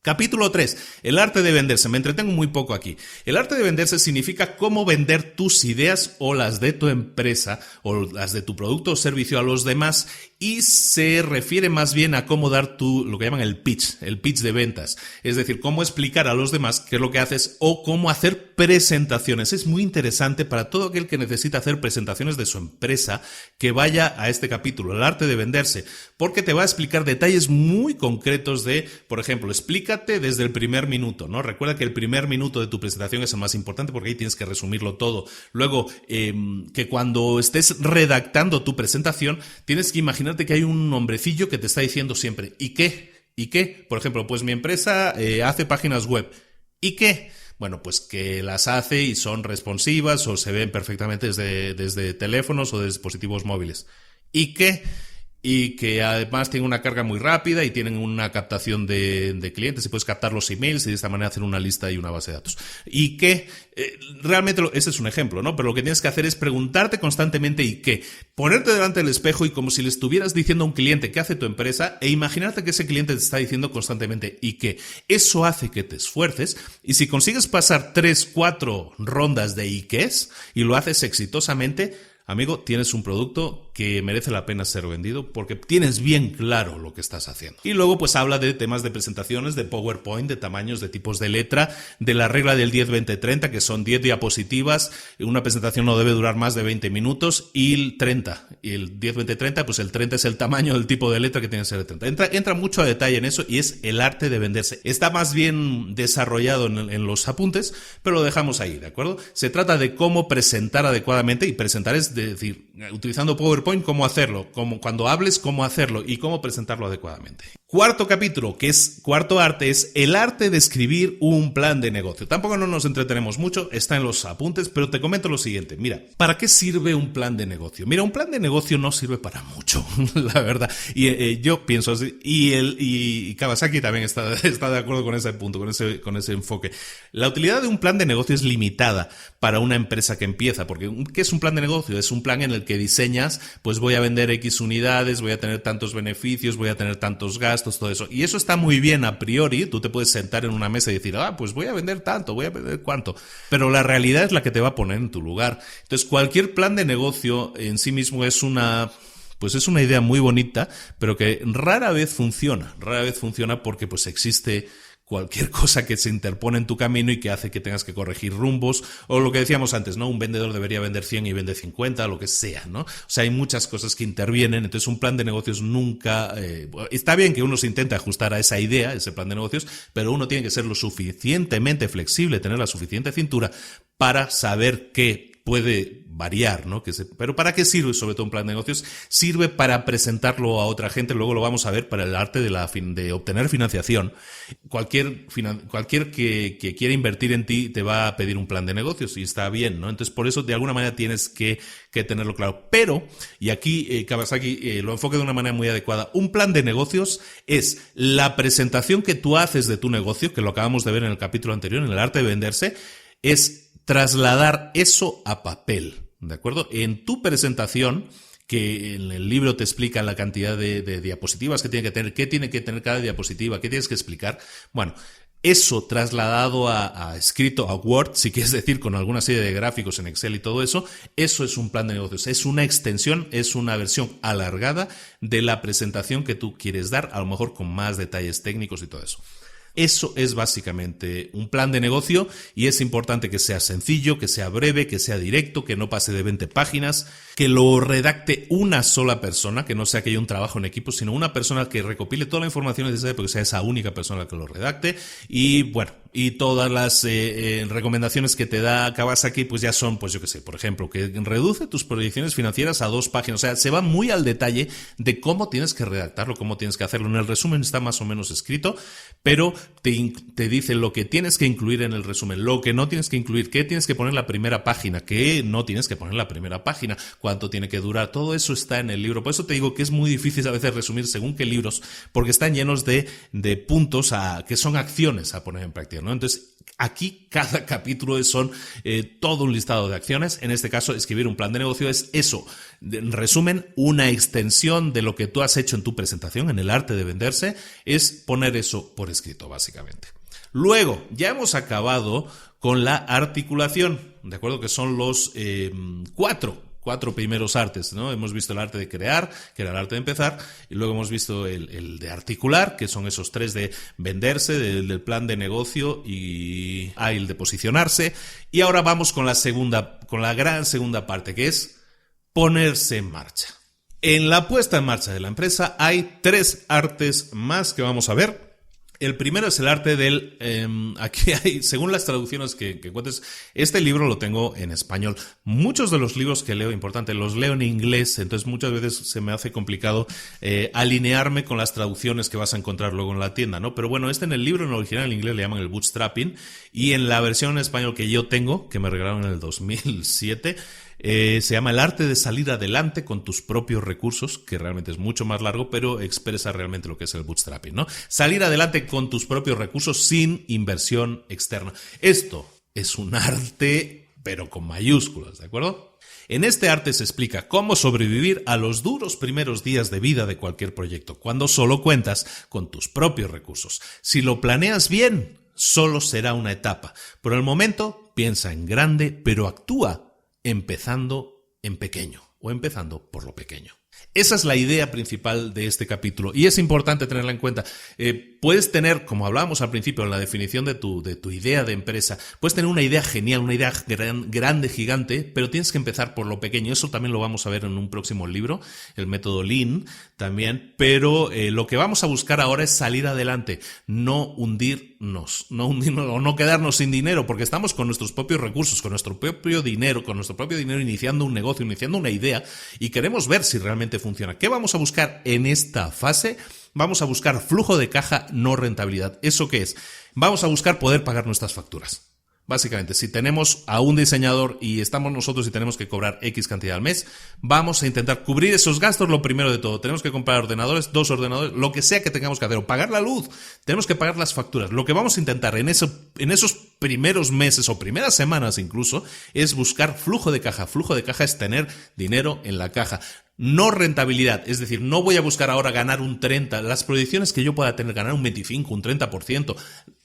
Capítulo 3, el arte de venderse. Me entretengo muy poco aquí. El arte de venderse significa cómo vender tus ideas o las de tu empresa o las de tu producto o servicio a los demás y se refiere más bien a cómo dar lo que llaman el pitch de ventas. Es decir, cómo explicar a los demás qué es lo que haces o cómo hacer presentaciones. Es muy interesante para todo aquel que necesita hacer presentaciones de su empresa que vaya a este capítulo, el arte de venderse, porque te va a explicar detalles muy concretos de, por ejemplo, explícate desde el primer minuto, ¿no? Recuerda que el primer minuto de tu presentación es el más importante porque ahí tienes que resumirlo todo. Luego, que cuando estés redactando tu presentación, tienes que imaginarte que hay un hombrecillo que te está diciendo siempre, ¿y qué? ¿Y qué? Por ejemplo, pues mi empresa hace páginas web. ¿Y qué? Bueno, pues que las hace y son responsivas o se ven perfectamente desde teléfonos o de dispositivos móviles. ¿Y qué? Y que además tienen una carga muy rápida y tienen una captación de clientes y puedes captar los emails y de esta manera hacer una lista y una base de datos. Y que realmente ese es un ejemplo, ¿no? Pero lo que tienes que hacer es preguntarte constantemente ¿y qué? Ponerte delante del espejo y como si le estuvieras diciendo a un cliente qué hace tu empresa e imaginarte que ese cliente te está diciendo constantemente ¿y qué? Eso hace que te esfuerces y si consigues pasar 3-4 rondas de ¿y qués? Y lo haces exitosamente, amigo, tienes un producto que merece la pena ser vendido porque tienes bien claro lo que estás haciendo. Y luego pues habla de temas de presentaciones, de PowerPoint, de tamaños, de tipos de letra, de la regla del 10-20-30, que son 10 diapositivas, una presentación no debe durar más de 20 minutos, y el 30, y el 10-20-30, pues el 30 es el tamaño del tipo de letra que tiene que ser el 30. Entra mucho a detalle en eso y es el arte de venderse. Está más bien desarrollado en los apuntes, pero lo dejamos ahí, ¿de acuerdo? Se trata de cómo presentar adecuadamente, y presentar es decir, utilizando PowerPoint, cómo hacerlo, cuando hables, cómo hacerlo y cómo presentarlo adecuadamente. Cuarto capítulo, cuarto arte, es el arte de escribir un plan de negocio. Tampoco no nos entretenemos mucho, está en los apuntes, pero te comento lo siguiente. Mira, ¿para qué sirve un plan de negocio? Mira, un plan de negocio no sirve para mucho, la verdad. Y yo pienso así, y Kawasaki también está de acuerdo con ese punto, con ese enfoque. La utilidad de un plan de negocio es limitada para una empresa que empieza, porque ¿qué es un plan de negocio? Es un plan en el que diseñas, pues voy a vender X unidades, voy a tener tantos beneficios, voy a tener tantos gastos, todo eso. Y eso está muy bien a priori, tú te puedes sentar en una mesa y decir, pues voy a vender tanto, voy a vender cuánto. Pero la realidad es la que te va a poner en tu lugar. Entonces, cualquier plan de negocio en sí mismo es una idea muy bonita, pero que rara vez funciona porque pues existe cualquier cosa que se interpone en tu camino y que hace que tengas que corregir rumbos, o lo que decíamos antes, ¿no? Un vendedor debería vender 100 y vende 50, lo que sea, ¿no? O sea, hay muchas cosas que intervienen, entonces un plan de negocios nunca... está bien que uno se intente ajustar a esa idea, ese plan de negocios, pero uno tiene que ser lo suficientemente flexible, tener la suficiente cintura para saber qué puede variar, ¿no? Pero ¿para qué sirve sobre todo un plan de negocios? Sirve para presentarlo a otra gente, luego lo vamos a ver, para el arte de obtener financiación. Cualquier que quiera invertir en ti te va a pedir un plan de negocios y está bien, ¿no? Entonces por eso de alguna manera tienes que tenerlo claro. Pero, y aquí Kawasaki lo enfoca de una manera muy adecuada, un plan de negocios es la presentación que tú haces de tu negocio, que lo acabamos de ver en el capítulo anterior, en el arte de venderse, es trasladar eso a papel, ¿de acuerdo? En tu presentación, que en el libro te explica la cantidad de diapositivas que tiene que tener, qué tiene que tener cada diapositiva, qué tienes que explicar. Bueno, Eso trasladado a escrito, a Word, si quieres decir, con alguna serie de gráficos en Excel y todo eso, eso es un plan de negocios. Es una extensión, es una versión alargada de la presentación que tú quieres dar, a lo mejor con más detalles técnicos y todo eso. Eso es básicamente un plan de negocio y es importante que sea sencillo, que sea breve, que sea directo, que no pase de 20 páginas, que lo redacte una sola persona, que no sea que haya un trabajo en equipo, sino una persona que recopile toda la información necesaria porque sea esa única persona la que lo redacte. Y bueno, y todas las recomendaciones que te da Kawasaki pues ya son, pues yo qué sé, por ejemplo, que reduce tus proyecciones financieras a 2 páginas. O sea, se va muy al detalle de cómo tienes que redactarlo, cómo tienes que hacerlo. En el resumen está más o menos escrito, pero te dice lo que tienes que incluir en el resumen, lo que no tienes que incluir, qué tienes que poner en la primera página, qué no tienes que poner en la primera página, cuánto tiene que durar. Todo eso está en el libro. Por eso te digo que es muy difícil a veces resumir según qué libros, porque están llenos de puntos que son acciones a poner en práctica, ¿no? Entonces, aquí cada capítulo son todo un listado de acciones. En este caso, escribir un plan de negocio es eso. En resumen, una extensión de lo que tú has hecho en tu presentación, en el arte de venderse, es poner eso por escrito, básicamente. Luego, ya hemos acabado con la articulación, ¿de acuerdo? Que son los 4 primeros artes, ¿no? Hemos visto el arte de crear, que era el arte de empezar, y luego hemos visto el de articular, que son esos 3 de venderse, del plan de negocio y el de posicionarse. Y ahora vamos con la gran segunda parte, que es ponerse en marcha. En la puesta en marcha de la empresa hay 3 artes más que vamos a ver. El primero es el arte del... aquí hay, según las traducciones que encuentres, este libro lo tengo en español. Muchos de los libros que leo, importante, los leo en inglés, entonces muchas veces se me hace complicado alinearme con las traducciones que vas a encontrar luego en la tienda, ¿no? Pero bueno, en el libro en original en inglés le llaman el bootstrapping, y en la versión en español que yo tengo, que me regalaron en el 2007... se llama El arte de salir adelante con tus propios recursos, que realmente es mucho más largo, pero expresa realmente lo que es el bootstrapping, ¿no? Salir adelante con tus propios recursos sin inversión externa. Esto es un arte, pero con mayúsculas, ¿de acuerdo? En este arte se explica cómo sobrevivir a los duros primeros días de vida de cualquier proyecto, cuando solo cuentas con tus propios recursos. Si lo planeas bien, solo será una etapa. Por el momento, piensa en grande, pero actúa empezando en pequeño o empezando por lo pequeño. Esa es la idea principal de este capítulo y es importante tenerla en cuenta. Puedes tener, como hablábamos al principio en la definición de tu idea de empresa, puedes tener una idea genial, una idea grande, gigante, pero tienes que empezar por lo pequeño. Eso también lo vamos a ver en un próximo libro, el método Lean también, pero lo que vamos a buscar ahora es salir adelante, no hundirnos o no quedarnos sin dinero, porque estamos con nuestros propios recursos, con nuestro propio dinero iniciando un negocio, iniciando una idea y queremos ver si realmente funciona. ¿Qué vamos a buscar en esta fase? Vamos a buscar flujo de caja, no rentabilidad. ¿Eso qué es? Vamos a buscar poder pagar nuestras facturas. Básicamente, si tenemos a un diseñador y estamos nosotros y tenemos que cobrar X cantidad al mes, vamos a intentar cubrir esos gastos lo primero de todo. Tenemos que comprar ordenadores, 2 ordenadores, lo que sea que tengamos que hacer, o pagar la luz, tenemos que pagar las facturas. Lo que vamos a intentar en esos primeros meses o primeras semanas incluso es buscar flujo de caja. Flujo de caja es tener dinero en la caja. No rentabilidad, es decir, no voy a buscar ahora ganar un 30%, las proyecciones que yo pueda tener, ganar un 25%, un 30%.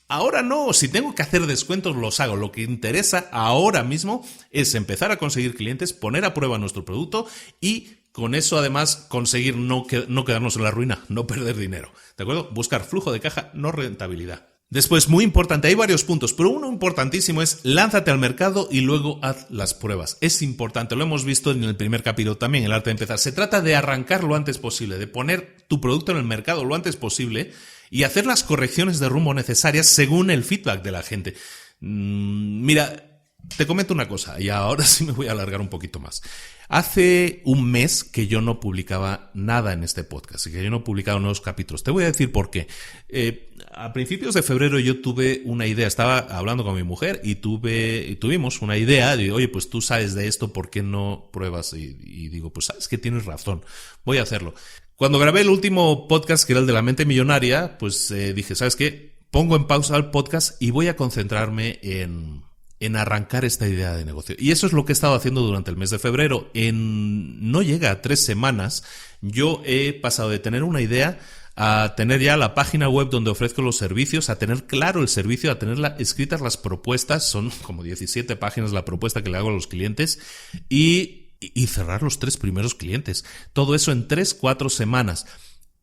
Ahora no, si tengo que hacer descuentos los hago. Lo que interesa ahora mismo es empezar a conseguir clientes, poner a prueba nuestro producto y con eso además conseguir no quedarnos en la ruina, no perder dinero. ¿De acuerdo? Buscar flujo de caja, no rentabilidad. Después, muy importante, hay varios puntos, pero uno importantísimo es lánzate al mercado y luego haz las pruebas. Es importante, lo hemos visto en el primer capítulo también, el arte de empezar. Se trata de arrancar lo antes posible, de poner tu producto en el mercado lo antes posible y hacer las correcciones de rumbo necesarias según el feedback de la gente. Mira, te comento una cosa y ahora sí me voy a alargar un poquito más. Hace un mes que yo no publicaba nada en este podcast y que yo no he publicado nuevos capítulos. Te voy a decir por qué. A principios de febrero yo tuve una idea. Estaba hablando con mi mujer y tuvimos una idea de, oye, pues tú sabes de esto, ¿por qué no pruebas? Y digo, pues sabes que tienes razón, voy a hacerlo. Cuando grabé el último podcast, que era el de la mente millonaria, pues dije, ¿sabes qué? Pongo en pausa el podcast y voy a concentrarme en arrancar esta idea de negocio. Y eso es lo que he estado haciendo durante el mes de febrero. No llega a 3 semanas, yo he pasado de tener una idea a tener ya la página web donde ofrezco los servicios, a tener claro el servicio, a tener escritas las propuestas, son como 17 páginas la propuesta que le hago a los clientes, y cerrar los 3 primeros clientes. Todo eso en 3-4 semanas.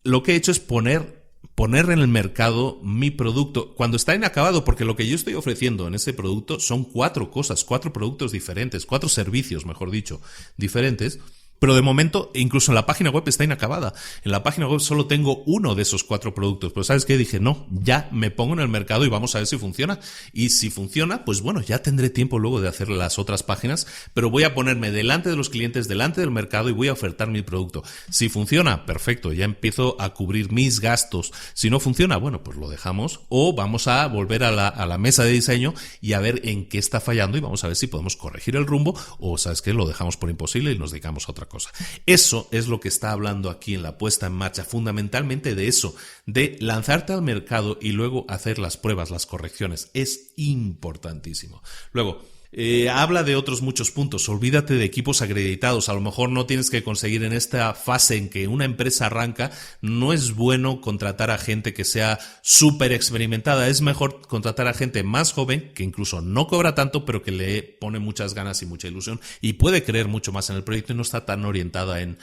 Lo que he hecho es poner en el mercado mi producto cuando está inacabado, porque lo que yo estoy ofreciendo en ese producto son 4 cosas, 4 productos diferentes, 4 servicios, mejor dicho, diferentes. Pero de momento, incluso en la página web está inacabada. En la página web solo tengo uno de esos 4 productos. Pero ¿sabes qué? Dije, no, ya me pongo en el mercado y vamos a ver si funciona. Y si funciona, pues bueno, ya tendré tiempo luego de hacer las otras páginas. Pero voy a ponerme delante de los clientes, delante del mercado y voy a ofertar mi producto. Si funciona, perfecto, ya empiezo a cubrir mis gastos. Si no funciona, bueno, pues lo dejamos. O vamos a volver a la mesa de diseño y a ver en qué está fallando y vamos a ver si podemos corregir el rumbo. O ¿sabes qué? Lo dejamos por imposible y nos dedicamos a otra cosa. Eso es lo que está hablando aquí en la puesta en marcha, fundamentalmente de eso, de lanzarte al mercado y luego hacer las pruebas, las correcciones. Es importantísimo. Luego, habla de otros muchos puntos. Olvídate de equipos acreditados. A lo mejor no tienes que conseguir en esta fase en que una empresa arranca. No es bueno contratar a gente que sea súper experimentada. Es mejor contratar a gente más joven, que incluso no cobra tanto, pero que le pone muchas ganas y mucha ilusión y puede creer mucho más en el proyecto y no está tan orientada en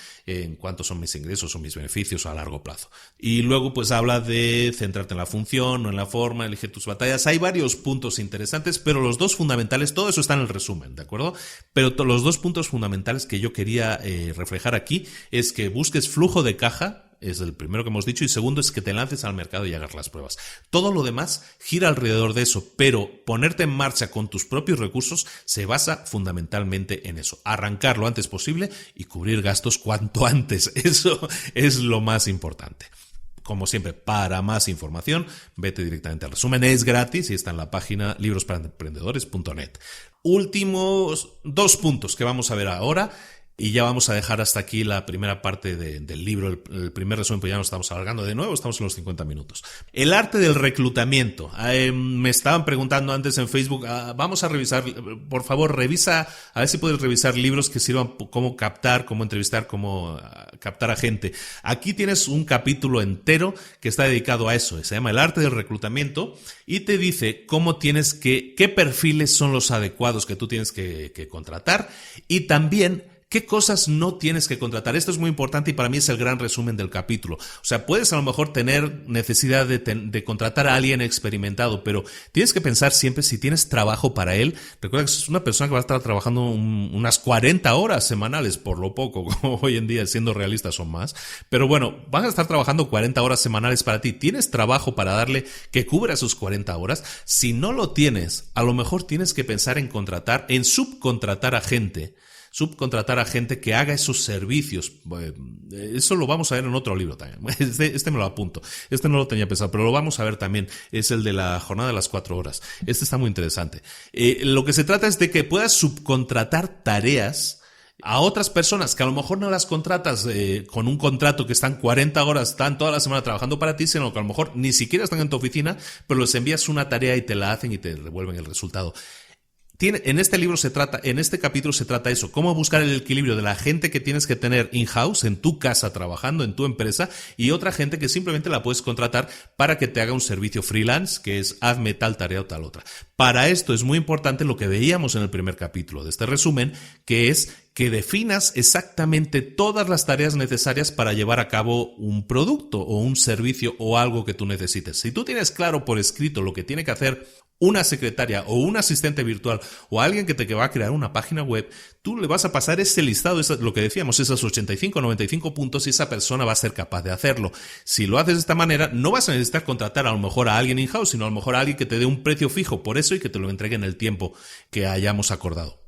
cuántos son mis ingresos o mis beneficios a largo plazo. Y luego pues habla de centrarte en la función, no en la forma, elige tus batallas. Hay varios puntos interesantes, pero los 2 fundamentales, todo eso está en el resumen, ¿de acuerdo? Pero los 2 puntos fundamentales que yo quería reflejar aquí es que busques flujo de caja, es el primero que hemos dicho, y segundo es que te lances al mercado y hagas las pruebas. Todo lo demás gira alrededor de eso, pero ponerte en marcha con tus propios recursos se basa fundamentalmente en eso. Arrancar lo antes posible y cubrir gastos cuanto antes. Eso es lo más importante. Como siempre, para más información, vete directamente al resumen. Es gratis y está en la página librosparaemprendedores.net. Últimos 2 puntos que vamos a ver ahora. Y ya vamos a dejar hasta aquí la primera parte del libro, el primer resumen, pues ya nos estamos alargando de nuevo, estamos en los 50 minutos. El arte del reclutamiento. Me estaban preguntando antes en Facebook, vamos a revisar, por favor, revisa, a ver si puedes revisar libros que sirvan cómo captar, cómo entrevistar, cómo captar a gente. Aquí tienes un capítulo entero que está dedicado a eso, se llama El arte del reclutamiento y te dice cómo tienes qué perfiles son los adecuados que tú tienes que contratar y también ¿qué cosas no tienes que contratar? Esto es muy importante y para mí es el gran resumen del capítulo. O sea, puedes a lo mejor tener necesidad de contratar a alguien experimentado, pero tienes que pensar siempre si tienes trabajo para él. Recuerda que es una persona que va a estar trabajando unas 40 horas semanales, por lo poco, como hoy en día, siendo realistas, son más. Pero bueno, van a estar trabajando 40 horas semanales para ti. ¿Tienes trabajo para darle que cubra sus 40 horas? Si no lo tienes, a lo mejor tienes que pensar en subcontratar a gente que haga esos servicios. Eso lo vamos a ver en otro libro también. Este me lo apunto. Este no lo tenía pensado, pero lo vamos a ver también. Es el de la jornada de las 4 horas. Este está muy interesante. Lo que se trata es de que puedas subcontratar tareas a otras personas que a lo mejor no las contratas con un contrato que están 40 horas, están toda la semana trabajando para ti, sino que a lo mejor ni siquiera están en tu oficina, pero les envías una tarea y te la hacen y te devuelven el resultado. En este capítulo se trata eso, cómo buscar el equilibrio de la gente que tienes que tener in-house, en tu casa, trabajando en tu empresa, y otra gente que simplemente la puedes contratar para que te haga un servicio freelance, que es hazme tal tarea o tal otra. Para esto es muy importante lo que veíamos en el primer capítulo de este resumen, que es que definas exactamente todas las tareas necesarias para llevar a cabo un producto o un servicio o algo que tú necesites. Si tú tienes claro por escrito lo que tiene que hacer una secretaria o un asistente virtual o alguien que te va a crear una página web, tú le vas a pasar ese listado, lo que decíamos, esos 85 o 95 puntos y esa persona va a ser capaz de hacerlo. Si lo haces de esta manera, no vas a necesitar contratar a lo mejor a alguien in-house, sino a lo mejor a alguien que te dé un precio fijo por eso y que te lo entregue en el tiempo que hayamos acordado.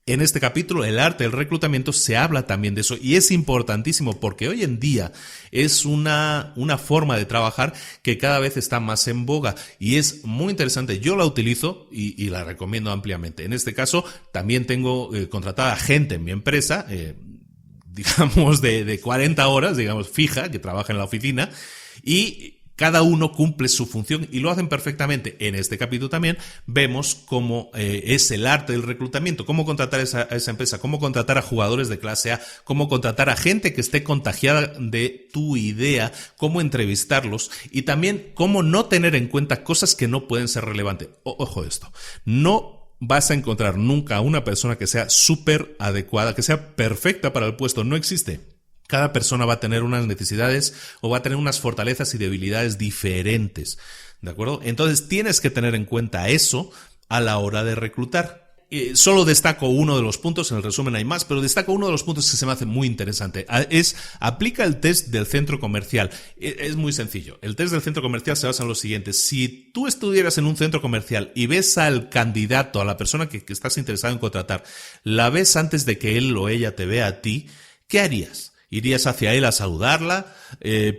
En este capítulo, el arte del reclutamiento, se habla también de eso y es importantísimo porque hoy en día es una forma de trabajar que cada vez está más en boga y es muy interesante. Yo la utilizo y la recomiendo ampliamente. En este caso, también tengo contratada gente en mi empresa, digamos de 40 horas, digamos fija, que trabaja en la oficina y Cada uno cumple su función y lo hacen perfectamente. En este capítulo también vemos cómo es el arte del reclutamiento, cómo contratar a esa empresa, cómo contratar a jugadores de clase A, cómo contratar a gente que esté contagiada de tu idea, cómo entrevistarlos y también cómo no tener en cuenta cosas que no pueden ser relevantes. Ojo esto, no vas a encontrar nunca a una persona que sea súper adecuada, que sea perfecta para el puesto, no existe. Cada persona va a tener unas necesidades o va a tener unas fortalezas y debilidades diferentes, ¿de acuerdo? Entonces tienes que tener en cuenta eso a la hora de reclutar. Solo destaco uno de los puntos, en el resumen hay más, pero destaco uno de los puntos que se me hace muy interesante. Aplica el test del centro comercial. Es muy sencillo. El test del centro comercial se basa en lo siguiente. Si tú estuvieras en un centro comercial y ves al candidato, a la persona que estás interesado en contratar, la ves antes de que él o ella te vea a ti, ¿qué harías? ¿Irías hacia él a saludarla?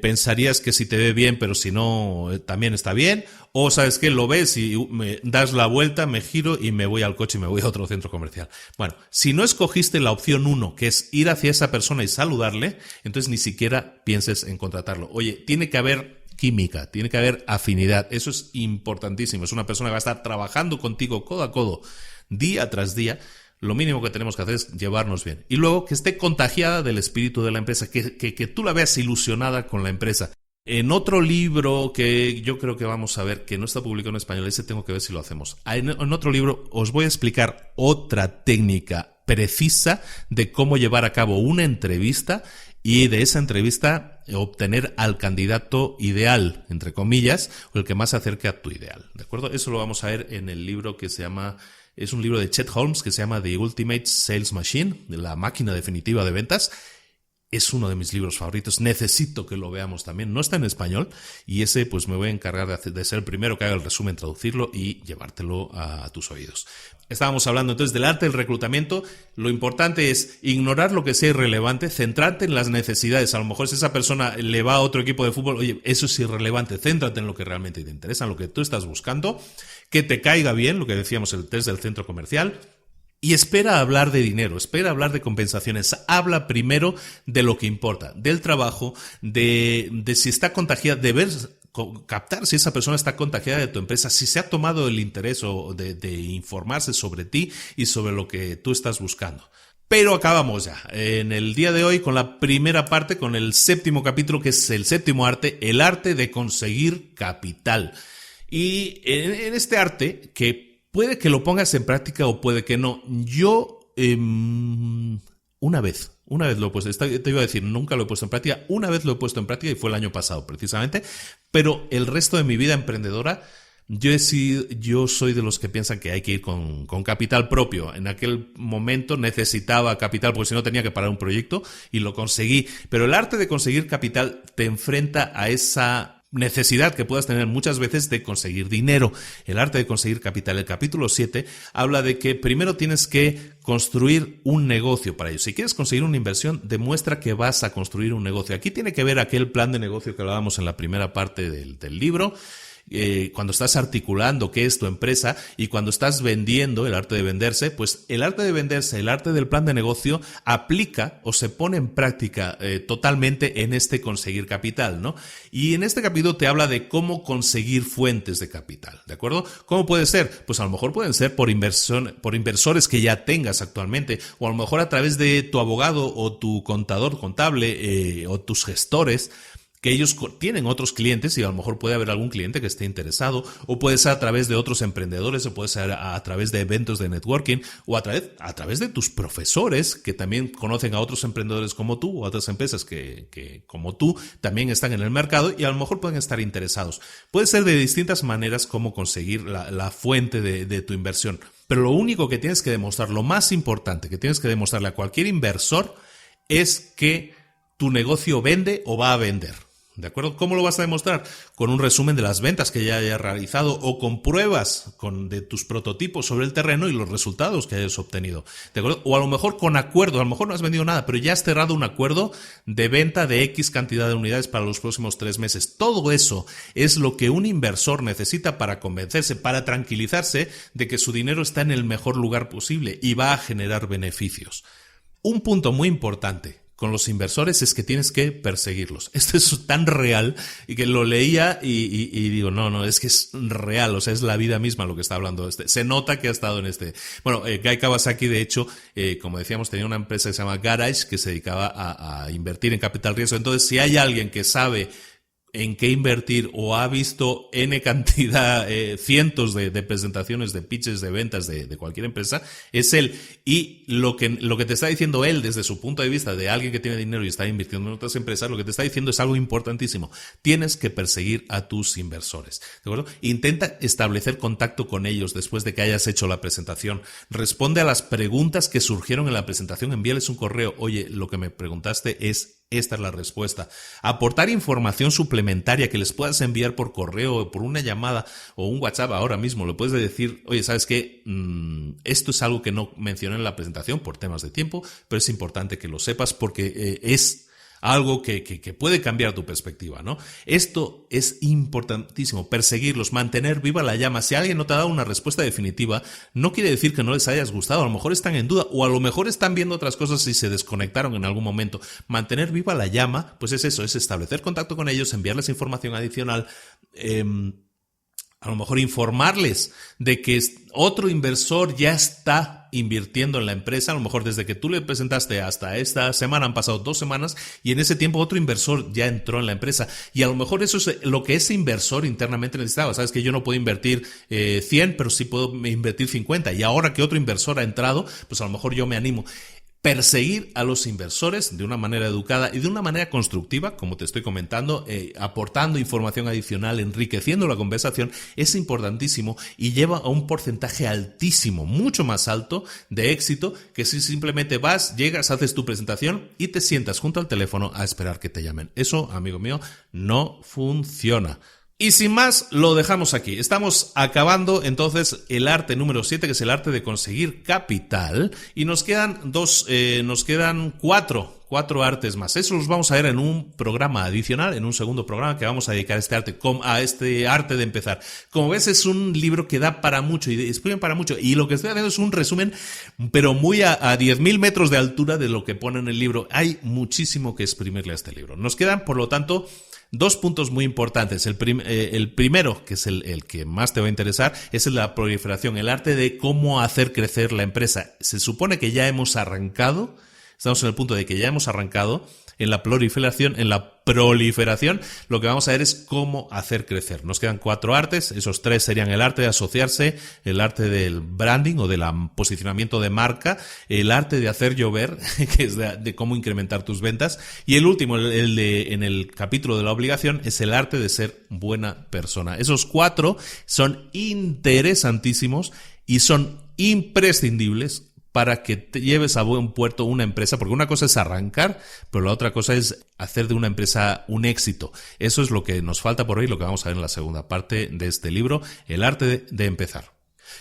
¿Pensarías que si te ve bien, pero si no, también está bien? ¿O sabes qué? Lo ves y me das la vuelta, me giro y me voy al coche y me voy a otro centro comercial. Bueno, si no escogiste la opción 1, que es ir hacia esa persona y saludarle, entonces ni siquiera pienses en contratarlo. Oye, tiene que haber química, tiene que haber afinidad. Eso es importantísimo. Es una persona que va a estar trabajando contigo codo a codo, día tras día. Lo mínimo que tenemos que hacer es llevarnos bien. Y luego que esté contagiada del espíritu de la empresa, que tú la veas ilusionada con la empresa. En otro libro que yo creo que vamos a ver, que no está publicado en español, ese tengo que ver si lo hacemos. En otro libro os voy a explicar otra técnica precisa de cómo llevar a cabo una entrevista y de esa entrevista obtener al candidato ideal, entre comillas, o el que más se acerque a tu ideal. ¿De acuerdo? Eso lo vamos a ver en el libro que se llama... Es un libro de Chet Holmes que se llama The Ultimate Sales Machine, la máquina definitiva de ventas. Es uno de mis libros favoritos. Necesito que lo veamos también. No está en español y ese pues me voy a encargar de ser el primero que haga el resumen, traducirlo y llevártelo a tus oídos. Estábamos hablando entonces del arte del reclutamiento. Lo importante es ignorar lo que sea irrelevante, centrarte en las necesidades. A lo mejor si esa persona le va a otro equipo de fútbol, oye, eso es irrelevante. Céntrate en lo que realmente te interesa, en lo que tú estás buscando, que te caiga bien, lo que decíamos, el test del centro comercial. Y espera hablar de dinero, espera hablar de compensaciones. Habla primero de lo que importa, del trabajo, de si está contagiada, de ver, captar si esa persona está contagiada de tu empresa, si se ha tomado el interés o de informarse sobre ti y sobre lo que tú estás buscando. Pero acabamos ya en el día de hoy con la primera parte, con el 7º capítulo, que es el 7º arte, el arte de conseguir capital. Y en este arte, que puede que lo pongas en práctica o puede que no. Yo una vez lo he puesto, te iba a decir, nunca lo he puesto en práctica, una vez lo he puesto en práctica y fue el año pasado precisamente, pero el resto de mi vida emprendedora, yo soy de los que piensan que hay que ir con capital propio. En aquel momento necesitaba capital porque si no tenía que parar un proyecto y lo conseguí, pero el arte de conseguir capital te enfrenta a esa necesidad que puedas tener muchas veces de conseguir dinero. El arte de conseguir capital. El capítulo 7 habla de que primero tienes que construir un negocio para ello. Si quieres conseguir una inversión, demuestra que vas a construir un negocio. Aquí tiene que ver aquel plan de negocio que hablábamos en la primera parte del libro. Cuando estás articulando qué es tu empresa y cuando estás vendiendo, el arte de venderse, pues el arte de venderse, el arte del plan de negocio aplica o se pone en práctica totalmente en este conseguir capital, ¿no? Y en este capítulo te habla de cómo conseguir fuentes de capital, ¿de acuerdo? ¿Cómo puede ser? Pues a lo mejor pueden ser por inversores que ya tengas actualmente, o a lo mejor a través de tu abogado o tu contador contable o tus gestores, que ellos tienen otros clientes y a lo mejor puede haber algún cliente que esté interesado, o puede ser a través de otros emprendedores, o puede ser a través de eventos de networking, o a través de tus profesores que también conocen a otros emprendedores como tú, o a otras empresas que como tú también están en el mercado y a lo mejor pueden estar interesados. Puede ser de distintas maneras cómo conseguir la fuente de tu inversión. Pero lo único que tienes que demostrar, lo más importante que tienes que demostrarle a cualquier inversor es que tu negocio vende o va a vender. ¿De acuerdo? ¿Cómo lo vas a demostrar? Con un resumen de las ventas que ya hayas realizado o con pruebas de tus prototipos sobre el terreno y los resultados que hayas obtenido. ¿De acuerdo? O a lo mejor con acuerdo, a lo mejor no has vendido nada, pero ya has cerrado un acuerdo de venta de X cantidad de unidades para los próximos 3 meses. Todo eso es lo que un inversor necesita para convencerse, para tranquilizarse de que su dinero está en el mejor lugar posible y va a generar beneficios. Un punto muy importante con los inversores es que tienes que perseguirlos. Esto es tan real y que lo leía y digo, no, es que es real, o sea, es la vida misma lo que está hablando. Se nota que ha estado en este. Bueno, Guy Kawasaki, de hecho, como decíamos, tenía una empresa que se llama Garage que se dedicaba a invertir en capital riesgo. Entonces, si hay alguien que sabe en qué invertir o ha visto N cantidad, cientos de presentaciones, de pitches, de ventas de cualquier empresa, es él. Y lo que te está diciendo él desde su punto de vista de alguien que tiene dinero y está invirtiendo en otras empresas, lo que te está diciendo es algo importantísimo. Tienes que perseguir a tus inversores, ¿de acuerdo? Intenta establecer contacto con ellos después de que hayas hecho la presentación. Responde a las preguntas que surgieron en la presentación. Envíales un correo. Oye, lo que me preguntaste esta es la respuesta. Aportar información suplementaria que les puedas enviar por correo, por una llamada o un WhatsApp ahora mismo. Lo puedes decir, oye, ¿sabes qué? Esto es algo que no mencioné en la presentación por temas de tiempo, pero es importante que lo sepas porque es algo que puede cambiar tu perspectiva, ¿no? Esto es importantísimo, perseguirlos, mantener viva la llama. Si alguien no te ha dado una respuesta definitiva, no quiere decir que no les hayas gustado. A lo mejor están en duda o a lo mejor están viendo otras cosas y se desconectaron en algún momento. Mantener viva la llama, pues es eso, es establecer contacto con ellos, enviarles información adicional, a lo mejor informarles de que otro inversor ya está invirtiendo en la empresa. A lo mejor desde que tú le presentaste hasta esta semana han pasado 2 semanas y en ese tiempo otro inversor ya entró en la empresa. Y a lo mejor eso es lo que ese inversor internamente necesitaba. Sabes que yo no puedo invertir 100, pero sí puedo invertir 50. Y ahora que otro inversor ha entrado, pues a lo mejor yo me animo. Perseguir a los inversores de una manera educada y de una manera constructiva, como te estoy comentando, aportando información adicional, enriqueciendo la conversación, es importantísimo y lleva a un porcentaje altísimo, mucho más alto de éxito que si simplemente vas, llegas, haces tu presentación y te sientas junto al teléfono a esperar que te llamen. Eso, amigo mío, no funciona. Y sin más, lo dejamos aquí. Estamos acabando entonces el arte número 7, que es el arte de conseguir capital. Y nos quedan cuatro artes más. Eso los vamos a ver en un programa adicional, en un segundo programa que vamos a dedicar a este arte de empezar. Como ves, es un libro que da para mucho y explican para mucho. Y lo que estoy haciendo es un resumen, pero muy a 10.000 metros de altura de lo que pone en el libro. Hay muchísimo que exprimirle a este libro. Nos quedan, por lo tanto, 2 puntos muy importantes. El primero, que es el que más te va a interesar, es la proliferación, el arte de cómo hacer crecer la empresa. Se supone que ya hemos arrancado, estamos en el punto de que ya hemos arrancado en la proliferación, lo que vamos a ver es cómo hacer crecer. Nos quedan 4 artes, esos 3 serían el arte de asociarse, el arte del branding o del posicionamiento de marca, el arte de hacer llover, que es de cómo incrementar tus ventas, y el último, en el capítulo de la obligación, es el arte de ser buena persona. Esos 4 son interesantísimos y son imprescindibles para que te lleves a buen puerto una empresa, porque una cosa es arrancar, pero la otra cosa es hacer de una empresa un éxito. Eso es lo que nos falta por hoy, lo que vamos a ver en la segunda parte de este libro, el arte de empezar.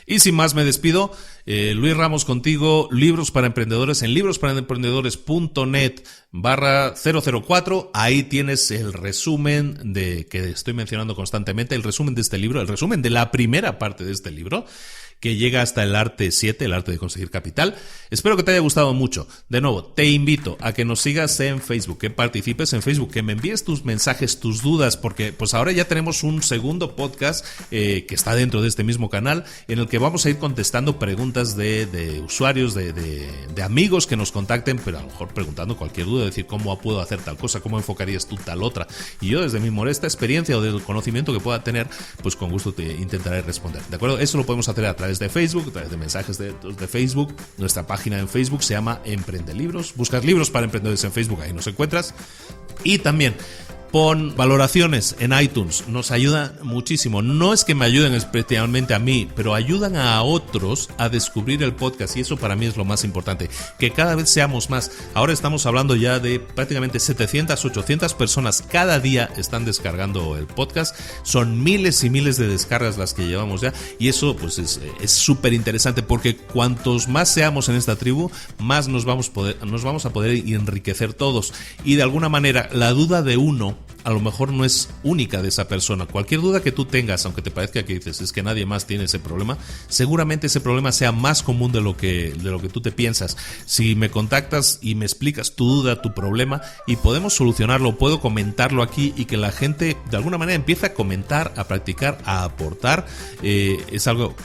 Y sin más me despido, Luis Ramos contigo, Libros para Emprendedores en librosparaemprendedores.net/004, ahí tienes el resumen que estoy mencionando constantemente, el resumen de este libro, el resumen de la primera parte de este libro, que llega hasta el arte 7, el arte de conseguir capital. Espero que te haya gustado mucho. De nuevo, te invito a que nos sigas en Facebook, que participes en Facebook, que me envíes tus mensajes, tus dudas, porque pues ahora ya tenemos un segundo podcast que está dentro de este mismo canal, en el que vamos a ir contestando preguntas de usuarios, de amigos que nos contacten, pero a lo mejor preguntando cualquier duda, decir cómo puedo hacer tal cosa, cómo enfocarías tú tal otra. Y yo desde mi modesta experiencia o del conocimiento que pueda tener, pues con gusto te intentaré responder. ¿De acuerdo? Eso lo podemos hacer a través de Facebook, a través de mensajes de Facebook. Nuestra página en Facebook se llama Emprende Libros. Buscas Libros para Emprendedores en Facebook, ahí nos encuentras. Y también pon valoraciones en iTunes, nos ayuda muchísimo. No es que me ayuden especialmente a mí, pero ayudan a otros a descubrir el podcast, y eso para mí es lo más importante, que cada vez seamos más. Ahora estamos hablando ya de prácticamente 700, 800 personas cada día están descargando el podcast. Son miles y miles de descargas las que llevamos ya, y eso pues es súper interesante, porque cuantos más seamos en esta tribu, más nos vamos a poder enriquecer todos. Y de alguna manera la duda de uno a lo mejor no es única de esa persona. Cualquier duda que tú tengas, aunque te parezca que dices es que nadie más tiene ese problema, seguramente ese problema sea más común de lo que tú te piensas. Si me contactas y me explicas tu duda, tu problema, y podemos solucionarlo, puedo comentarlo aquí y que la gente de alguna manera empiece a comentar, a practicar, a aportar, es algo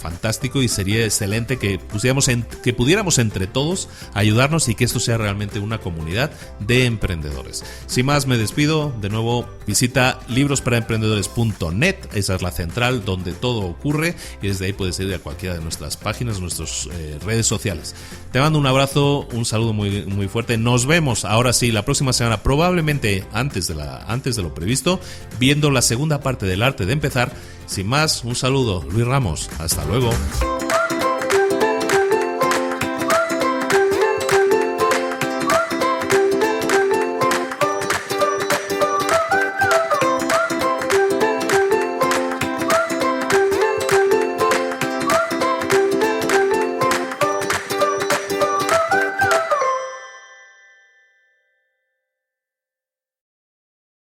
fantástico y sería excelente que pudiéramos entre todos ayudarnos y que esto sea realmente una comunidad de emprendedores. Sin más, me despido. De nuevo, visita librosparaemprendedores.net, esa es la central donde todo ocurre, y desde ahí puedes ir a cualquiera de nuestras páginas, nuestras redes sociales. Te mando un abrazo, un saludo muy, muy fuerte. Nos vemos ahora sí la próxima semana, probablemente antes de lo previsto, viendo la segunda parte del arte de empezar. Sin más, un saludo, Luis Ramos. Hasta luego.